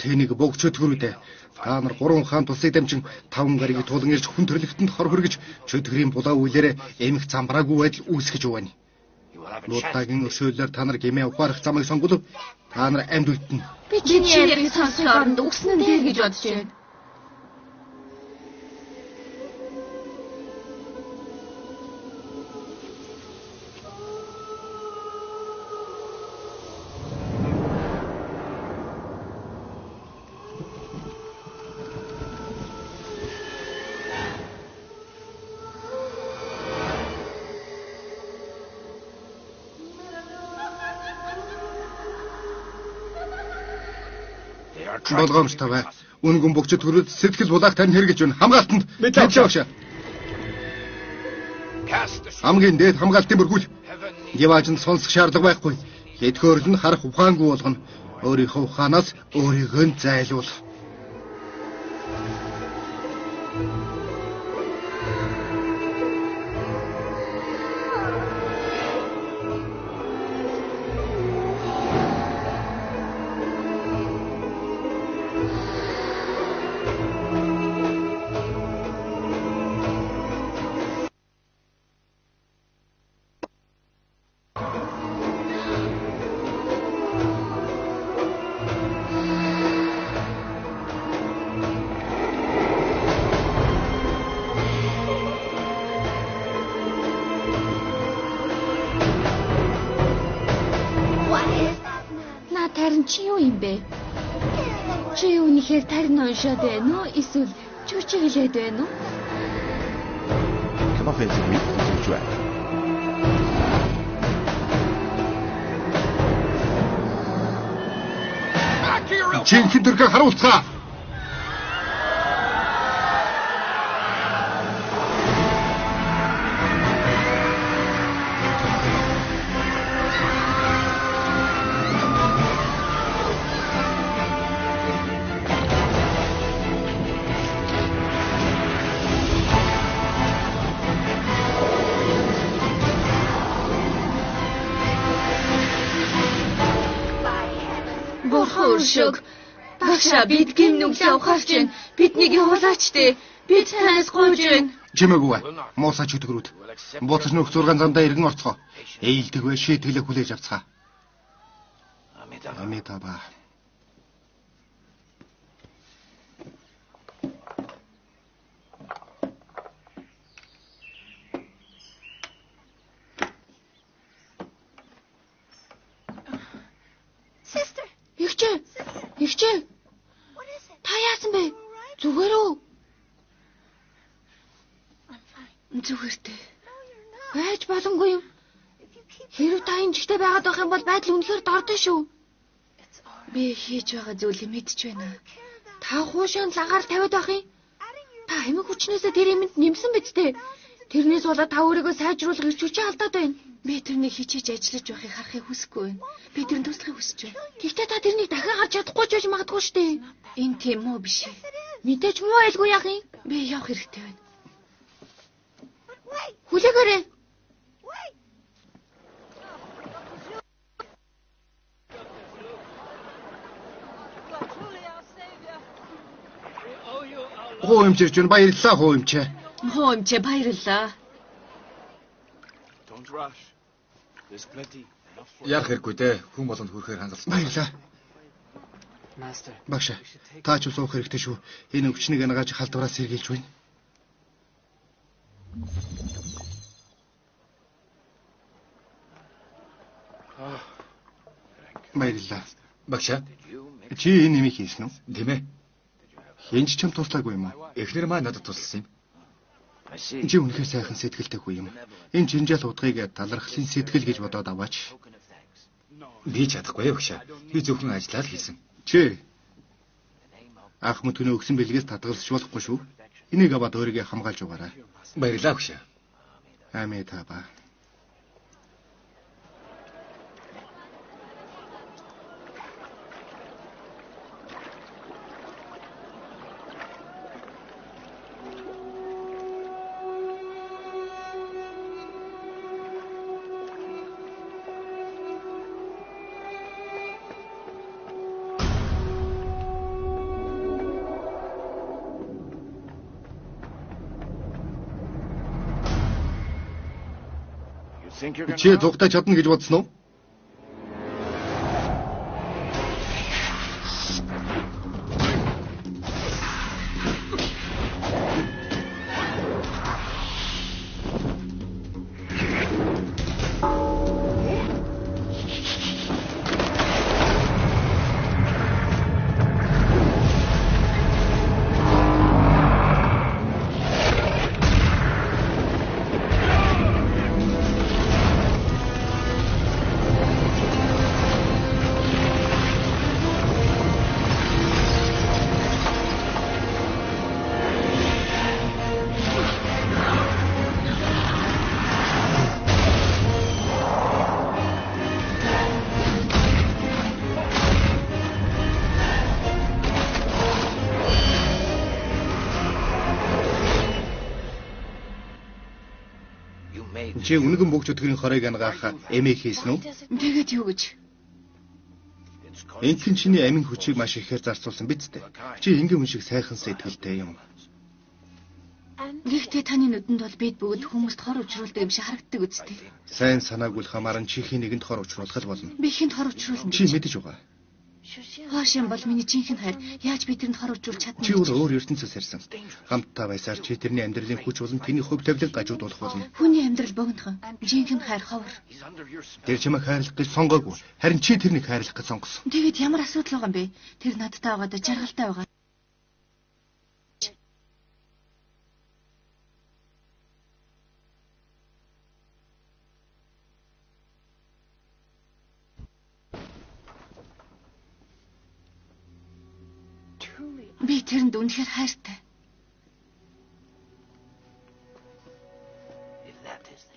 Тэнийг богч чөтгөрүүдээ. Та нар 3 хаан тусыг дамжин 5 гариг тулан ирж хүн төрлөختөнд хор хөргөж чөтгөрийн булаа үйлээрээ эмх замбраагүй байдал үүсгэж байна. Нутагийн өшөөлөөр та нар гэмээ ухаарах замыг сонгол. Та нар амьд үлдэнэ. Би чиний яриг сонсох оронд үгснэн дээр гэж бодож байна. Болгоомжтой бай. Үнгэн богч төрөд сэтгэл булаах тань хэрэгж байна. Хамгаалтанд мэдээ багшаа. Хамгийн дээд хамгаалтын мөргүүл. Яваажин сонсох шаардлага байхгүй. Хэдхөөрл нь харах ухаангүй болгоно. Өөрийнхөө ухаанаас өөрийгөө зайлуул. Чи юу юм бэ? Чи үнэхээр тарин уншаад байна уу? Эсвэл чүчи хэлээд байна уу? Кино фэнтези үзүүлж байна. Чинхэн төрхө харуулцгаа. Шог. Багшаа бид гим нүглээ ухаарч байна. Биднийг явуулаач дээ. Бид танаас гуйж байна. Жимээгүй. Моосаа чөтгөрүүд. Буцаж нөх зургаан замдаа иргэн орцгоо. Ээлдэг бай шийтгэлээ хүлээж авцгаа. Амитаба. Игчээ. Та яасан бэ? Зүгээр үү? Зүгээртэй. Байж боломгүй юм. Хэрв та энэ жигтэй байгаад байх юм бол байдал үнэхээр дордон шүү. Би хийж байгаа зүйлийг мэдж байна. Та хуушаан лагаар тавиад байх юм. Та хэмэг хүчнээсээ тэр юмд нэмсэн биз дээ. Тэрнээс болоод та өөрийгөө сайжруулах эрч хүчээ алдаад байна. Би тэрнийг хичээж ажиллаж байхыг харахыг хүсэхгүй байна. Би тэрнд туслахыг хүсэж байна. Гэхдээ та тэрнийг дахин харж чадахгүй ч байж магадгүй шүү дээ. Энэ тийм үү биш. Мэдээж муу айлгүй яах юм? Би явах хэрэгтэй байна. Хүлээгээрэй. Хоо юмчирч байна. Баярлалаа хоо юмчээ. Хоо юмчээ баярлалаа. Яах хэрэггүй дээ. Хүн болгонд хүрэхээр хангалсан. Баярлалаа. Багш, та ч суух хэрэгтэй шүү. Энэ өвчнийг ангааж халдвараас сэргийлж байна. Баярлалаа. Багш, чи энэ нэмийг хийсэн үү? Тийм ээ. Хинч чам туслаагүй юм уу? Эхнэр маань надад тусалсан юм. Чи үнэхээр сайхан сэтгэлтэй хүү юм. Энэ жинжал удгыг талархлын сэтгэл гэж бодоод аваач. Би чадахгүй багш. Би зөвхөн ажиллаад хийсэн. Чи ах мөтгөний өгсөн бэлгээс татгалзч болохгүй шүү. Энийг аваад өөрийгөө хамгаалж угаарай. Баярлалаа багш. Амитаба. Чи зугтаа чадна гэж бодсон уу? Чи үнэгэн бүгд өдгөрийн хорыг ангаах эмээ хийсэн үү? Тэгээд юу гэж? Энтэн чиний амин хүчийг маш ихээр зарцуулсан биз дээ. Чи ингийн хүн шиг сайхан сэтгэлтэй юм. Гэхдээ таны нүдэнд бол бид бүгд хүмүүст хор учруулдаг юм шиг харагддаг үстэй. Сайн санаагүй л хамааран чихийн нэгэнд хор учруулах л болно. Би хинт хор учруулна. Чи мэдэж байгаа. Хоошин бол миний жинхэнэ хайр. Яаж бидэнд хор учруулж чадна? Чи өөр ертөнцөөс ирсэн. Хамтдаа байсаар чи тэрний амьдралын хүч болон тэний хувь тавилан гажуудуулах болно. Хүний амьдрал богинохон. Жинхэнэ хайр ховор. Тэр чимээ хайрлах гэж сонгоогүй. Харин чи тэрнийг хайрлах гэж сонгосон. Тэгээд ямар асуудал байгаа юм бэ? Тэр надтай байгаад жаргалтай байгаа. Би тэрэнд үнэхээр хайртай.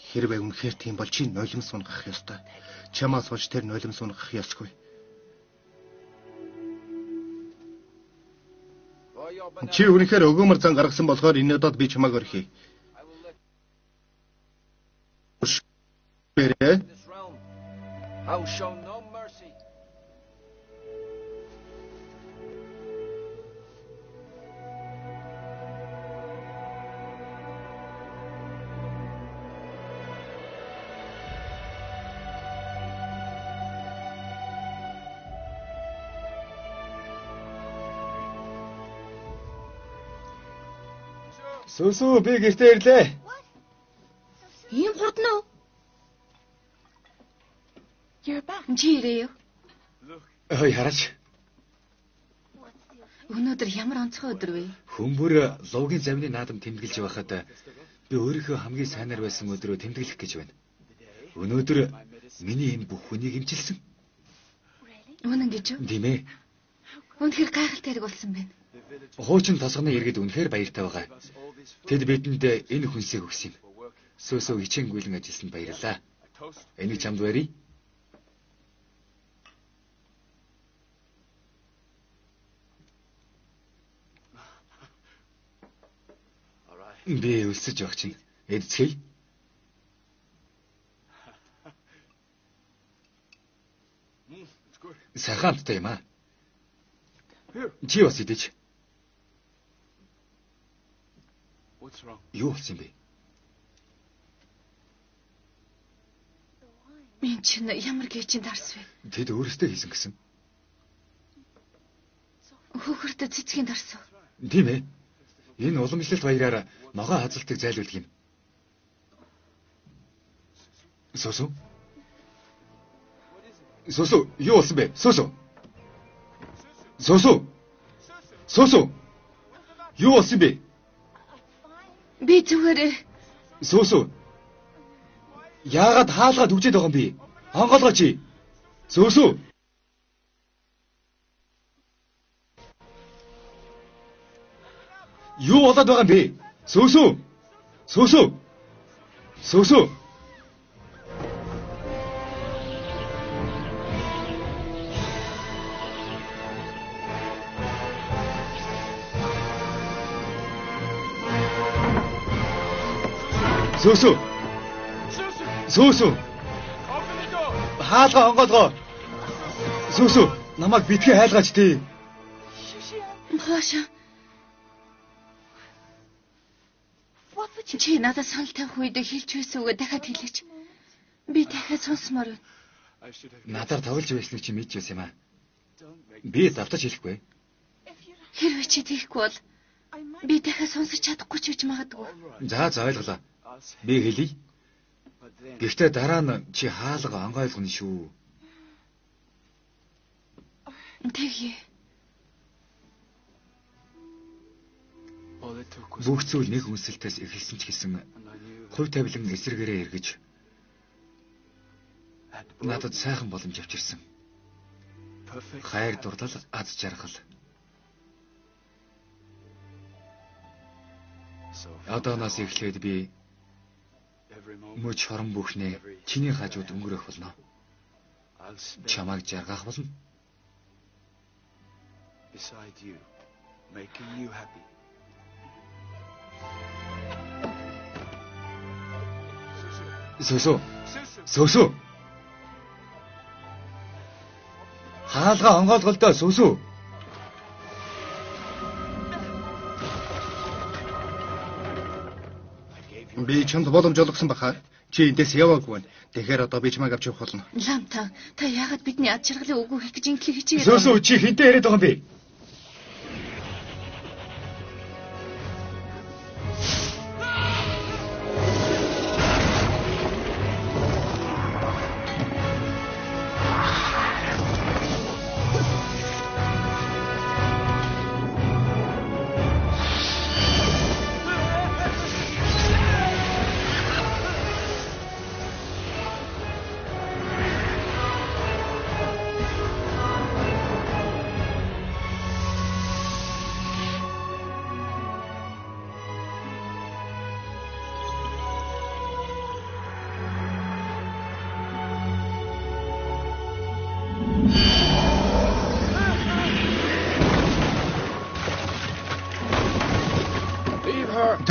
Хэрвээ үнэхээр тийм бол чи нулимс унгах ёстой. Чамаас болж тэр нулимс унгах ёсгүй. Чи үнэхээр өгөөмөр зан гаргасан болохоор энэ удаад би чамааг орхий. I will show no mercy. Сүсүү би гэртээ ирлээ. Ийм хурдан уу? Чи ирээ юу? Ой хараач. Өнөөдөр ямар онцгой өдөр вэ? Хүмүүр луугийн завны наадам тэмдэглэж байхад би өөрийнхөө хамгийн сайнаар байсан өдрөө тэмдэглэх гэж байна. Өнөөдөр миний энэ бүх хүнийг эмчилсэн. Үнэн гэж үү? Тийм ээ. Үнэхээр гайхалтай хэрэг болсон байна. Хуучин тосгоны иргэд үнэхээр баяртай байгаа. Тэд бидэнд энэ хүнсийг өгсөн юм. Сүсүү хичээнгүйлэн ажилласанд баярлалаа. Энийг чамд барья. Би өлсөж явах чинь эдцгээе. Сайхан амттай юм аа. Чи бас идэж. Юу болсон бэ? Мен чинь ямар гэжин дарс вэ? Тэд өөрөөсөө хийсэн гэсэн. Хөөхөртө цэцгийн дарс уу? Тийм ээ. Энэ уламжлалт баяраар ногоо хазалтыг зайлуулдаг юм. Сүсүү. Сүсүү, юу болсон бэ? Сүсүү. Сүсүү. Сүсүү. Юу болсон бэ? Би зүгээр. Сүсүү. Яагаад хаалгаад үгжээд байгаа юм бэ? Хонголгооч. Сүсүү. Юу болоод байгаа юм бэ? Сүсүү. Сүсүү. Сүсүү. Сүсүү. Сүсүү. Хаалгаа онгоолгоо. Сүсүү, намайг битгий хайлгаач тий. Хоош. Чи надад санал тавих үед хэлж байсан үгээ дахиад хэлээч. Би дахиад сонсмоор байна. Надаар тоглож байсныг чи мэдж байсан юм аа. Би завтаж хэлэхгүй. Хэрвээ чи тийхгүй бол би дахиад сонсож чадахгүй ч гэж магадгүй. За ойлголоо. Би хэлье. Гэхдээ дараа нь чи хаалга онгойлгоно шүү. Тэгье. Бүх зүйл нэг үнсэлтээс эхэлсэн ч гэсэн хувь тавилан эсрэгээрээ эргэж надад сайхан боломж авчирсан. Хайр дурлал, аз жаргал. Одооноос эхлээд би мөч хорон бүхнээ чиний хажууд өнгөрөх болно. Чамайг жаргах болно. Beside you, making you happy. Сүсүү. Сүсүү. Хаалга онгоолголдоо сүсүү. Би чамд боломж олгосон баха. Чи эндээс яваагүй байна. Тэгэхээр одоо би чамайг авч явах болно. Ламтан, та яагаад бидний ад жаргалын үгүй хийх гэж ингэх хичээгээд байна? Сүсүү, чи хинтээ яриад байгаа юм бэ?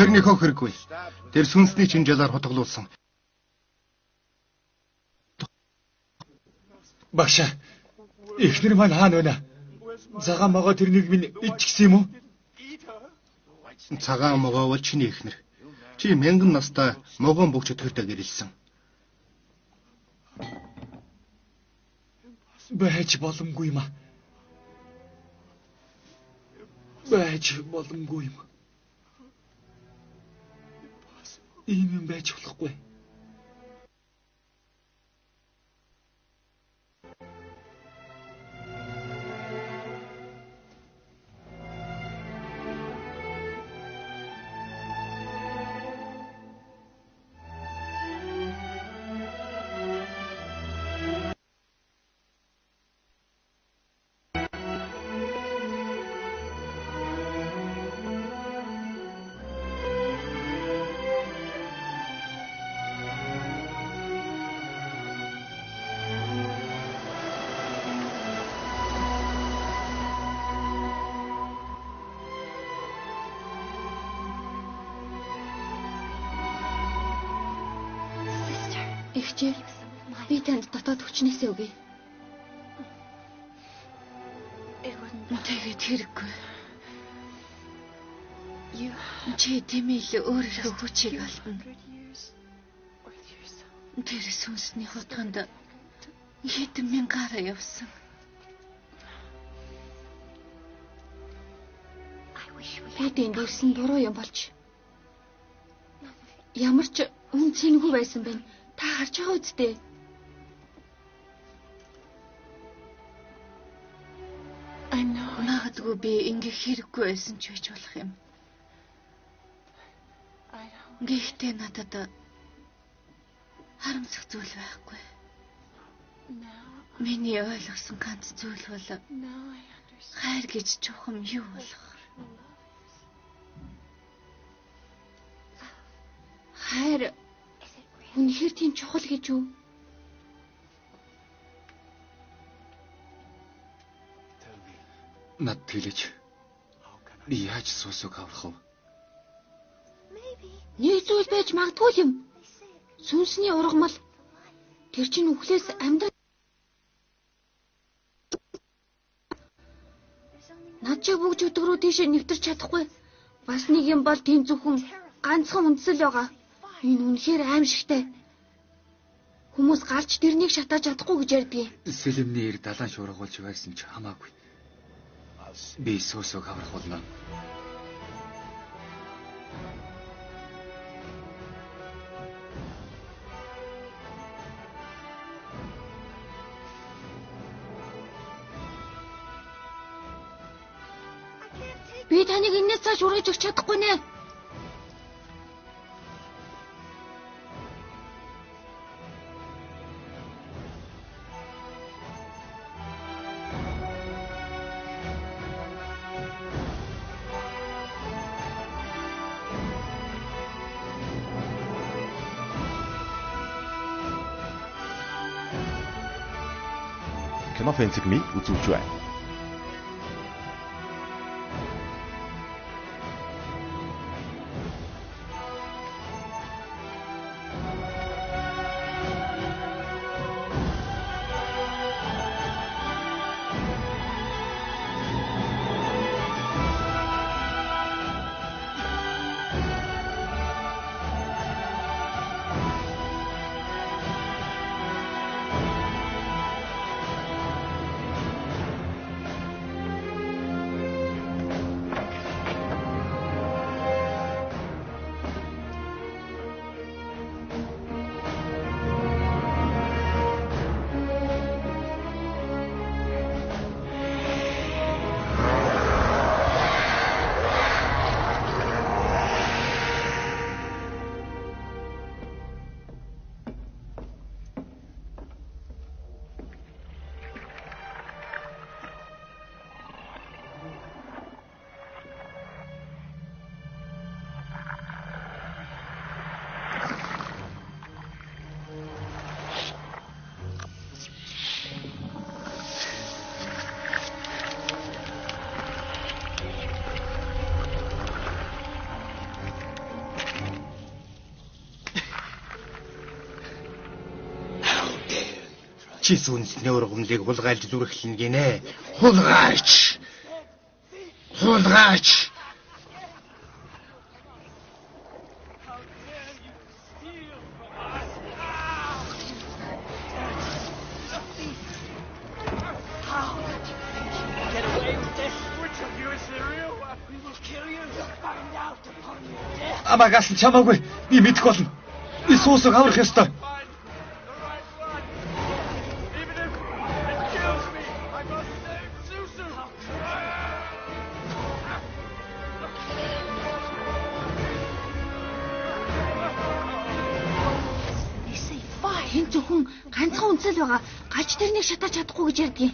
Тэрний хөх хэрэггүй. Тэр сүнсний чинжалаар хутгалуулсан. Багш. Эхнэр маань хаана байна? Цагаан могоо тэрнийг минь ичгсэн юм уу? Цагаан могоо бол чиний эхнэр. Чи 1000 настай могоон бүх чөтгөртэй гэрэлсэн. Байж боломгүй юм аа. Байж боломгүй юм. Ийм юм байж болохгүй. Эгчээ, би танд дотоод хүчнээсээ өгье. Тэгээд хэрэггүй. Чи тэмээл өөрийнхөө хүчийг алдна. Тэр сүнсний хотгонд хэдэн мянгаараа явсан. Бид энд ирсэн буруу юм болж. Ямар ч үн цэнгүй байсан бэ? Та харж байгаа үсттэй. Магадгүй би ингээ хэрэггүй байсан ч байж болох юм. Гэхдээ надад харамсах зүйл байхгүй. Миний ойлгосон ганц зүйл бол хайр гэж чухам юу болох. Хайр үнэхээр тийм чухал гэж юу? Над тэлэж. Яаж суусыг аврах вэ? Нэг зүйл байж магадгүй юм. Сүнсний ургамал. Тэр чинь үхлээс амьд. Над чиг бүгд өдөг рүү тийшээ нэвтэрч чадахгүй. Бас нэг юм бол тийм зөвхөн ганцхан үндэсэл байгаа. Энэ үнэхээр аимшигтай. Хүмүүс гарч тэрнийг шатааж чадахгүй гэж ярьдгийг. Сэлэмний ир далайн шуургуулж байсан ч хамаагүй. Би суусыг аврах болно. Би таныг энэс цааш ургаж өгч чадахгүй нэ. Кино фэнцэгмийг үзүүлж байна. Чи сүнсний ургамлыг хулгайлж зүрхлэн гинэ. Хулгайч. Хулгайч. Амагаас чамаагүй. Би мэдэх болно. Би суусыг аврах ёстой. Энэ зөвхөн ганцхан үндэслэл байгаа. Галч тэрнийг шатаарч чадахгүй гэж ярьдгийг.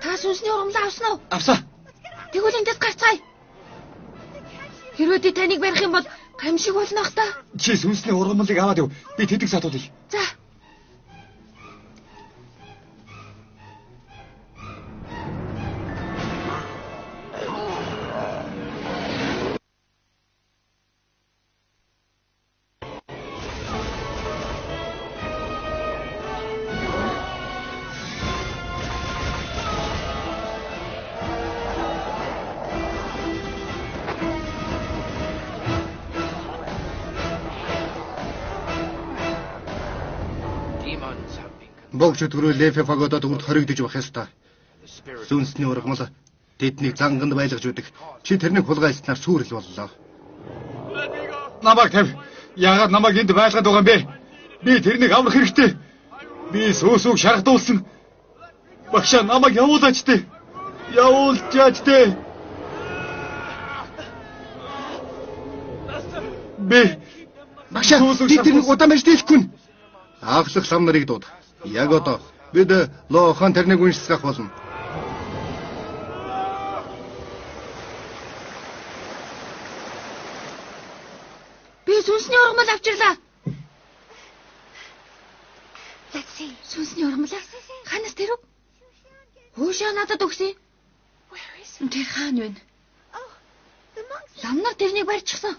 Та сүнсний ургамлаа авсан уу? Авсан. Тэгвэл эндээс гарцгаая. Хэрвээ ти таныг барих юм бол гамшиг болно ах та. Чи сүнсний ургамлыг аваад ив. Би тэдэг сатуудыг. За. Богч өдгөрөө Лефе Фагодод үрд хоригдож байх ёстой. Сүнсний ургамал тэднийг занганд байлгаж үүдэг. Чи тэрнийг хулгайлснаар сүрэл боллоо. Намайг тавь. Яагаад намайг энд байлгаад байгаа юм бэ? Би тэрнийг аврах хэрэгтэй. Би сөөсөг шаргадуулсан. Багшаа намайг явуулаач дээ. Явуулчаач дээ. Багшаа би тэрнийг удаан байж дийлэхгүй. Аглах лам нарыг дууд. Яг одоо бид Лохан тэрнийг уншсах болно. Би сүнсний ургамал авчирлаа. Сүнсний ургамал. Ханаас тэр үү? Хуушаа надад өгсэй. Тэр хаана вэ? Лам нар тэрнийг барьчихсан.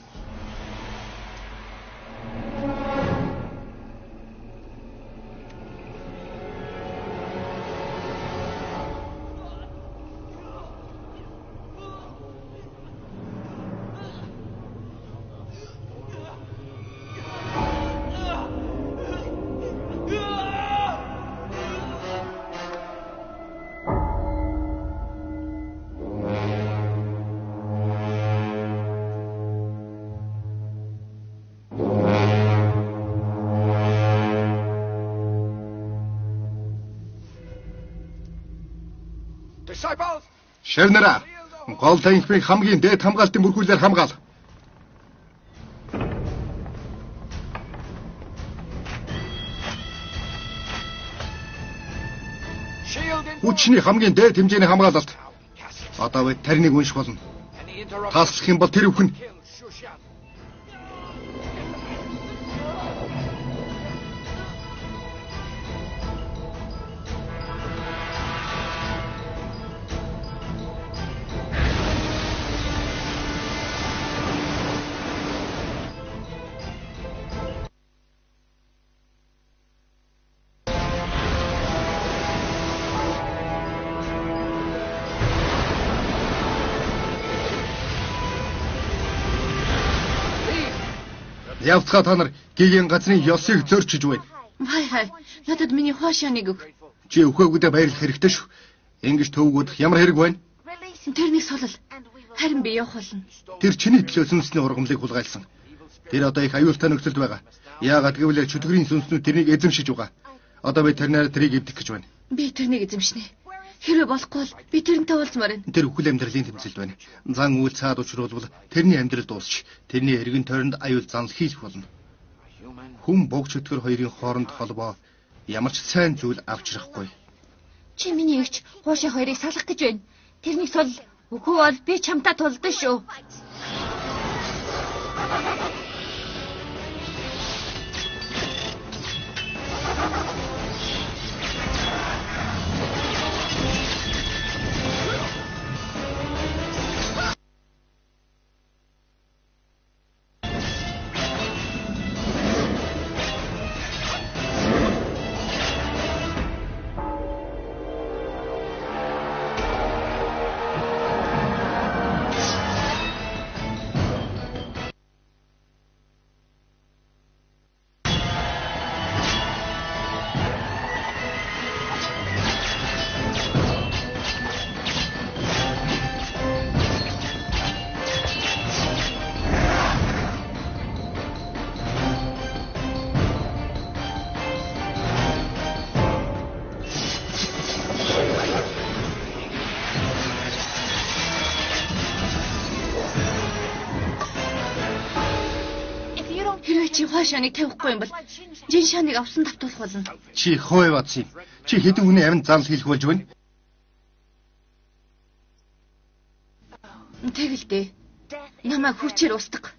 Шернера, гол танхимыг хамгийн дээд хамгаалтын бүрхүүлээр хамгаал. Хүчний хамгийн дээд хэмжээний хамгаалалт. Одоо бид тариныг унших болно. Таслах юм бол тэр бүхэн Явцгаа та нар гигийн газрын ёсыг зөрчиж байна. Хай. Надад миний хоошооныг өг. Чи өхөөгдөө баярлах хэрэгтэй шүү. Ингэж төвгүүдэх ямар хэрэг байна? Тэрнийг сулал. Харин би явах болно. Тэр чиний төлөө сүнсний ургамлыг хулгайлсан. Тэр одоо их аюултай нөхцөлд байгаа. Яагаад гэвэл чөтгөрийн сүнснүүд тэрнийг эзэмшиж байгаа. Одоо би тэрнээр тэрийг эвдэх гэж байна. Би тэрнийг эзэмшнэ. Хэрвээ болохгүй бол би тэрнтэй уулзмаар байна. Тэр өхөл амьдралын тэмцэлд байна. Зан үйл цаад учруулбал тэрний амьдрал дуусч тэрний эргэн тойронд аюул занал хийх болно. Хүн бог чөтгөр хоёрын хооронд холбоо ямар ч сайн зүйл авчрахгүй. Чи миний эгч хоошоо хоёрыг салах гэж байна. Тэрнийг сул. Үгүй бол би чамтай тулдсан шүү. Чи хоошооныг тавихгүй юм бол жиншааныг авсан давтуулах болно. Чи хой бац юм. Чи хэдэн хүний амин занал хийх болж байна? Тэгэлдээ. Намайг хүчээр устгах.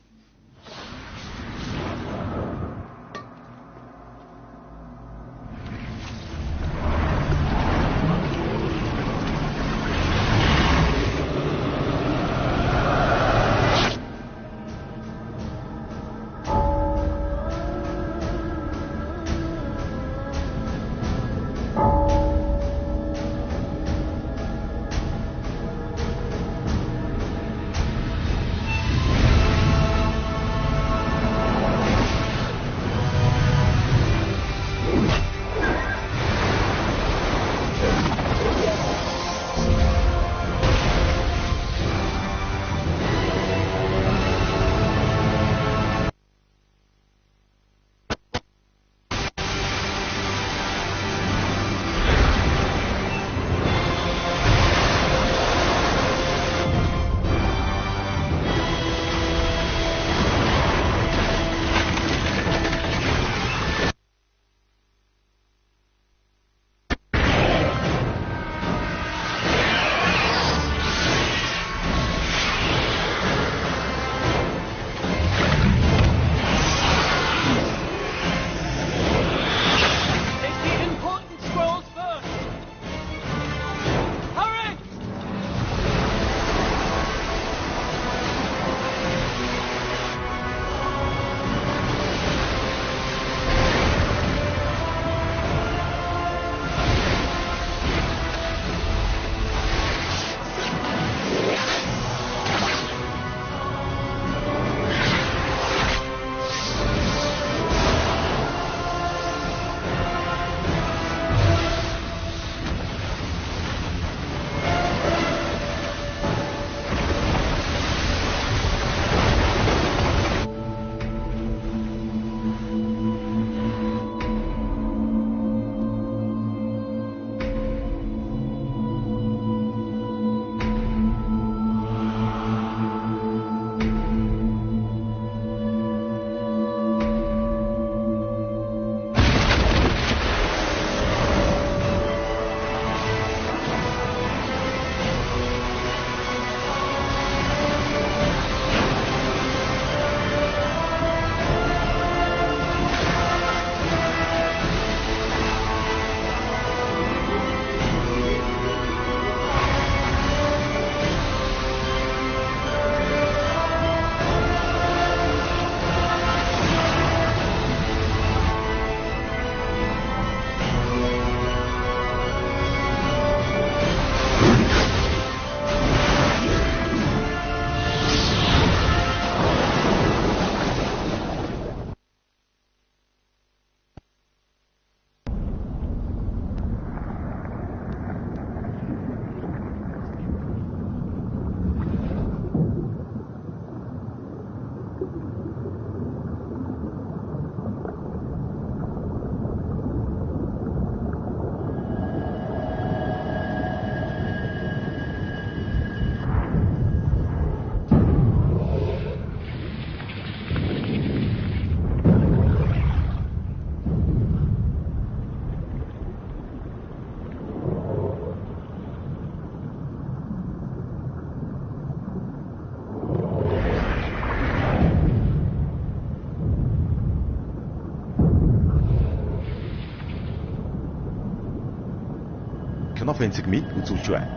кинофэнцэгмийг үзүүлж байна.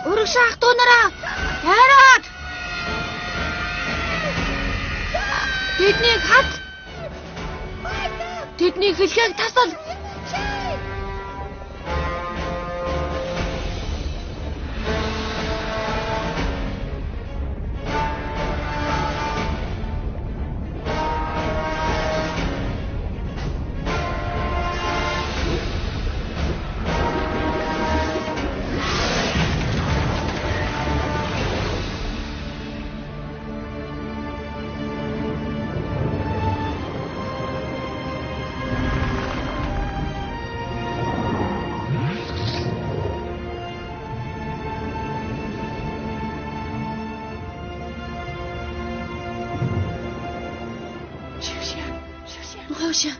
Урагшаах дуунараа хайраад тэднийг хат тэдний хэлхийг тасал хоошоо.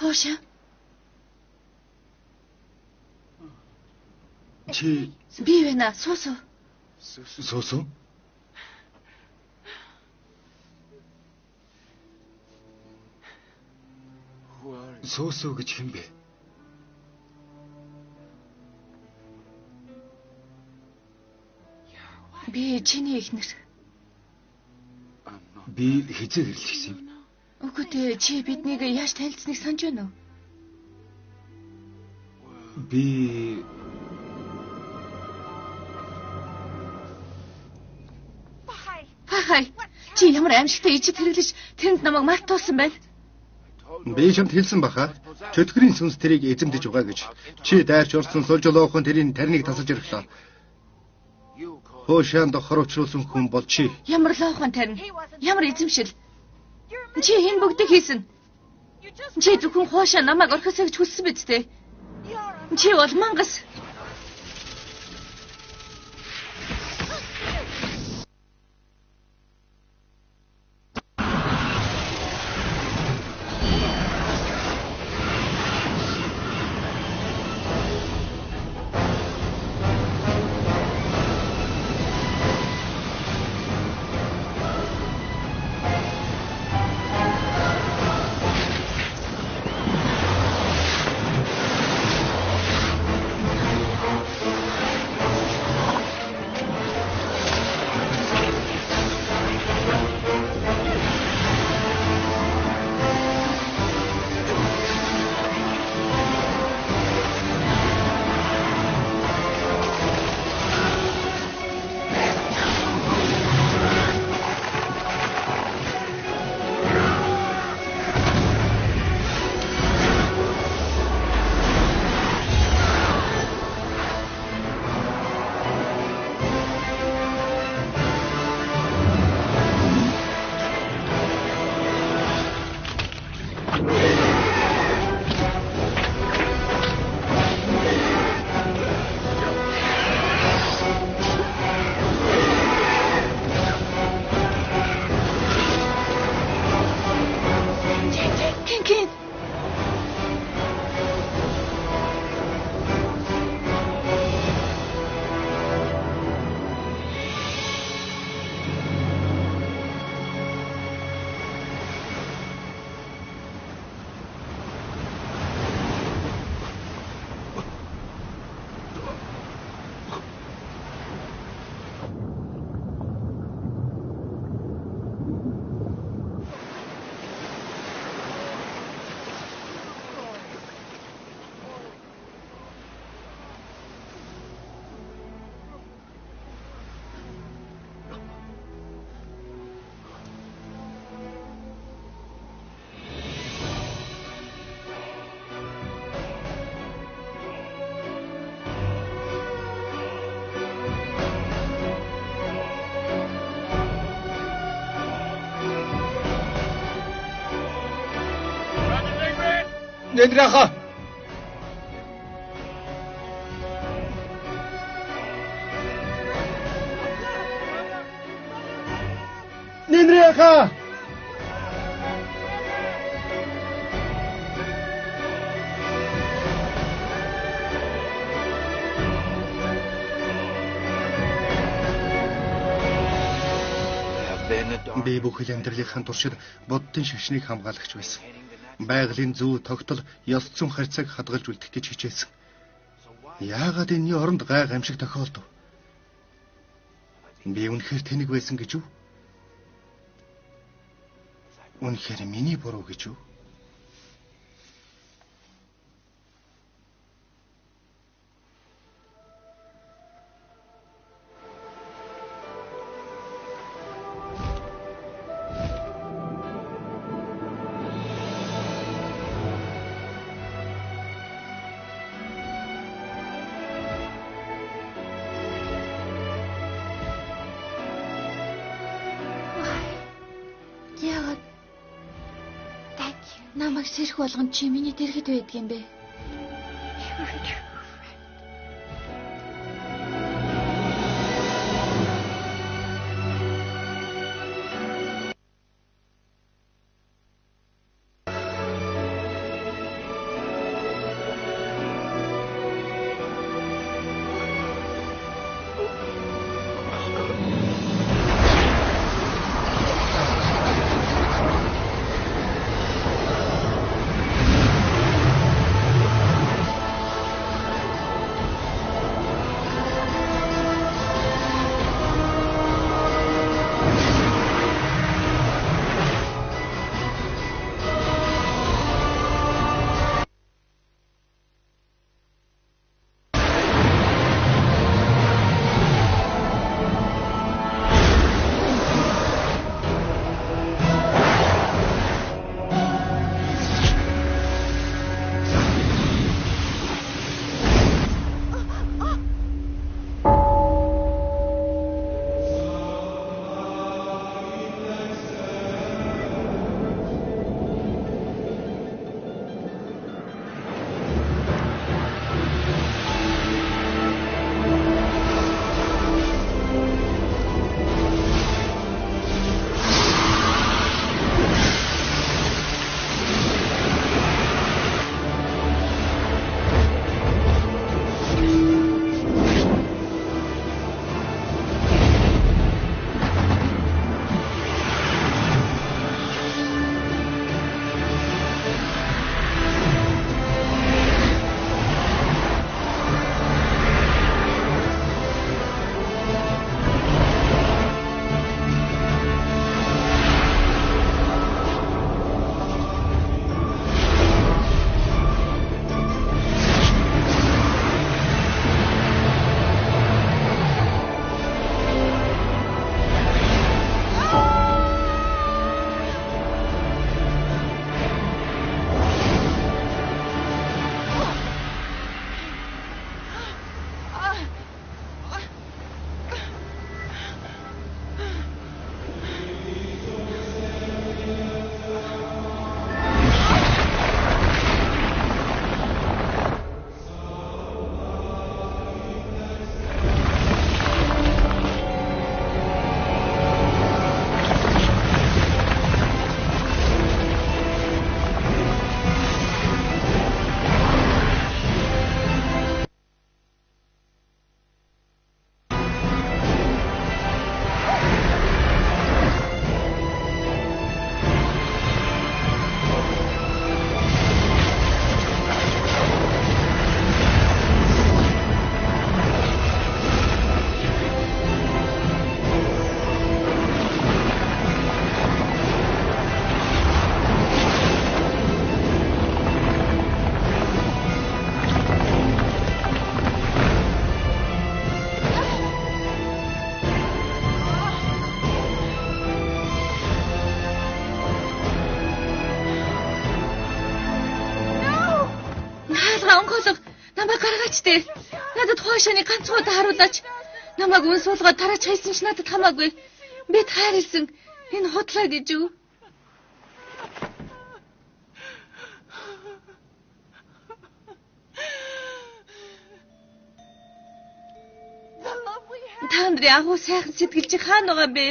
Хоошоо. Чи Би байна. Суусуу. Суусуу? Суусуу гэж хэн бэ? Би чиний эхнэр. Би хизээ гэрлчихсэн юм. Үгүй дээ, чи биднийг яаж танилцсныг санаж байна уу? Би Хай. Чи ямар аимшигтай ижид хэрэглэж тэнд намайг мартуулсан байна? Би чамд хэлсэн баха. Чөтгөрийн сүнс тэрийг эзэмдэж байгаа гэж. Чи дайрч орсон сул жолоохон тэрийн тарныг тасалж ирэхлээ. Хоошаанд хоровчлуулсан хүн бол чи. Ямар лоохон тарин? Ямар эзэмшил? Чи хэн бүгдийг хийсэн? Чи зөвхөн хоошаа намайг орхисоо гэж хүссэн биз дээ? Чи бол мангас. Нэнрэха. Нэнрэха. Би бүхэл амьдралынхаа туршид буддын шашныг хамгаалагч байсан. Байгалийн зөв тогтол ёс зүйн харьцааг хадгалж үлдэх гэж хичээсэн. Яагаад энэний оронд гай гамшиг тохиолдов? Би үнэхээр тэнэг байсан гэж үү? Үнэхээр миний буруу гэж үү? Намайг сэрх болгон чи миний дэргэд байдаг юм бэ? Намайг гаргаач дээ. Надад хоошооны ганц удаа харуулаач. Намайг үн суулгаад тараач хайсан ч надад хамаагүй. Би таарилсан. Энэ худлаа гэж юу? Та нарын агуу сайхан сэтгэл чи хаана байгаа бэ?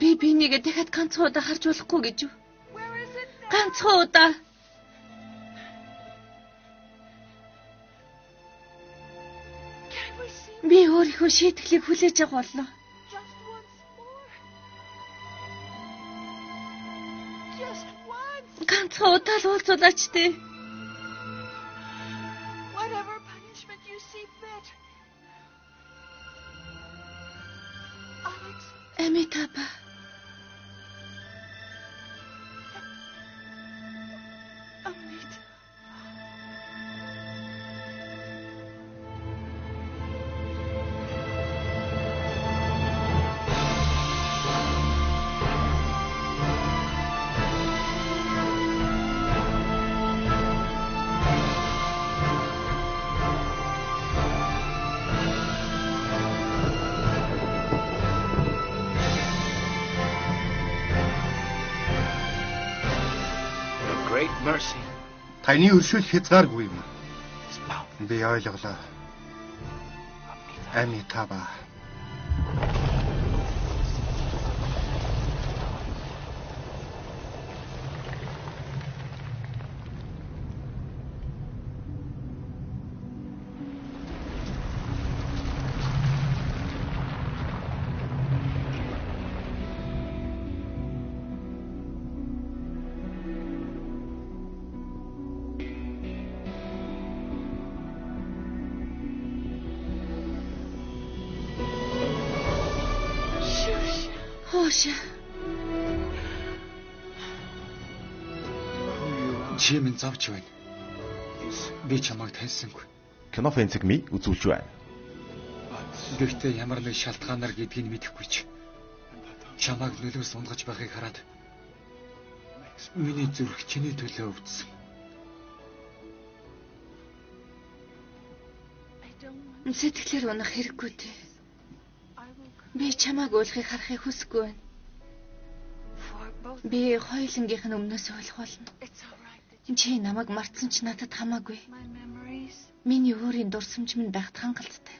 Би бинийг дахиад ганцхан удаа харж болохгүй гэж юу? Ганцхан удаа. Би өөрийнхөө шийтгэлийг хүлээж авах боллоо. Ганцхан удаа л уулзуулаач дээ. Амитаба. Таны өршөөл хязгааргүй юм. Би ойлголоо. Амитаба. Чи минь завч байна. Би чамайг таньсангүй. Кино фэнцэгмийг үзүүлж байна. Гэхдээ ямар нэг шалтгаанаар гэдгийг мэдэхгүй ч. Чамайг нөлөөс унгаж байхыг хараад миний зүрх чиний төлөө өвдсөн. Сэтгэлээр унах хэрэггүй дээ. Би чамайг уулахыг харахыг хүсэхгүй байна. Би хоёулангийнх нь өмнөөс ойлгох болно. Чи намайг мартсан ч надад хамаагүй. Миний өөрийн дурсамж минь байхад хангалттай.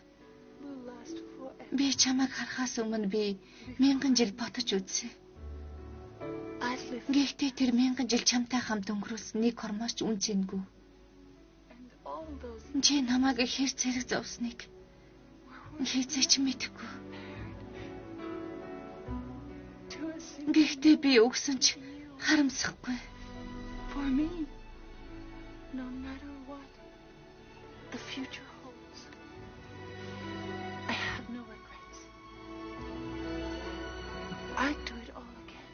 Би чамайг харахаас өмнө би 1000 жил ботож үзсэн. Гэхдээ тэр 1000 жил чамтай хамт өнгөрөөсөн нэг хормооч үнцэнгүй. Чи намайг хэр зэрэг зовсныг хизээч мэдэхгүй. Гэхдээ би өгсөн ч харамсахгүй. For me, no matter what the future holds, I have no regrets. I'd do it all again.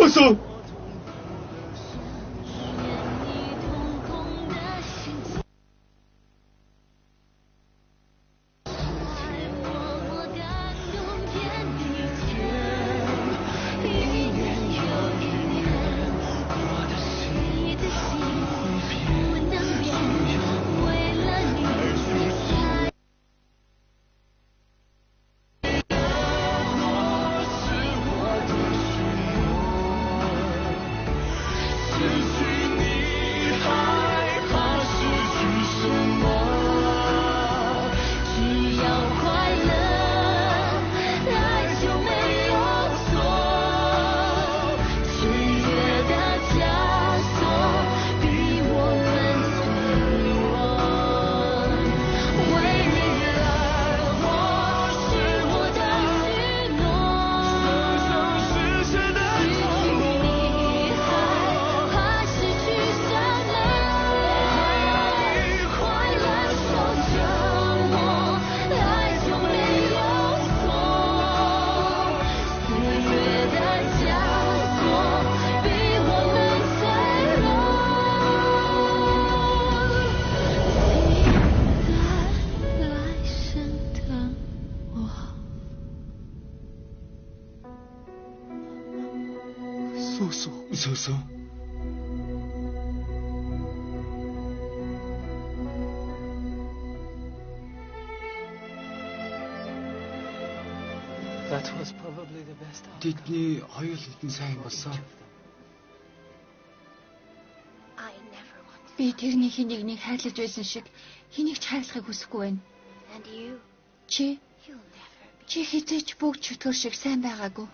So. Сүүсүү. Тэдний хоёуланд нь сайн болсон. Би тэрний хэнийг нэг хайрлаж байсан шиг хэнийг ч хайрлахыг хүсэхгүй байна. Чи хизээч бүгд чөтгөр шиг сайн байгаагүй.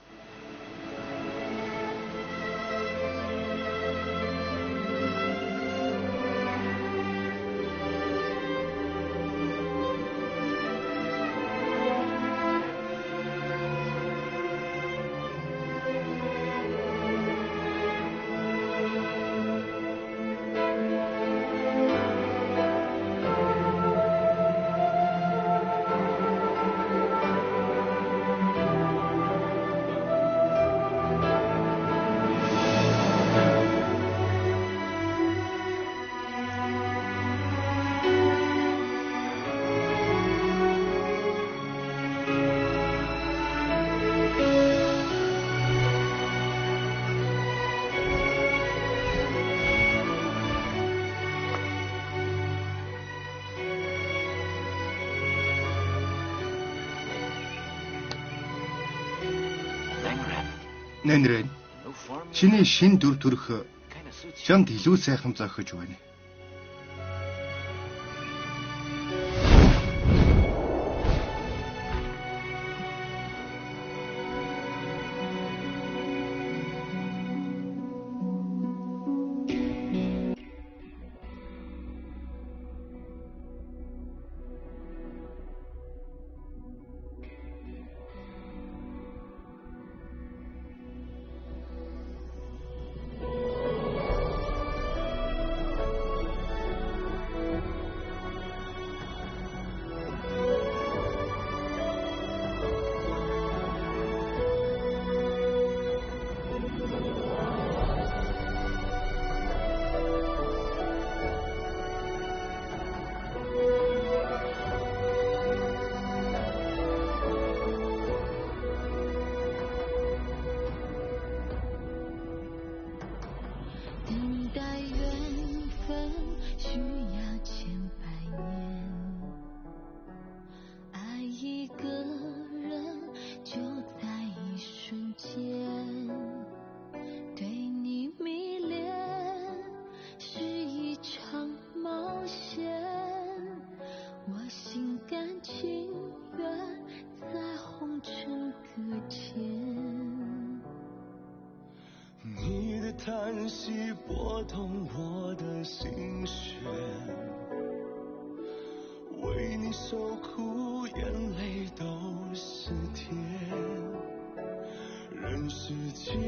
Нэнрэн. Чиний шин дүр төрх чамд илүү сайхан зохиж байна.叹息拨动我的心弦，为你受苦，眼泪都是甜。人世间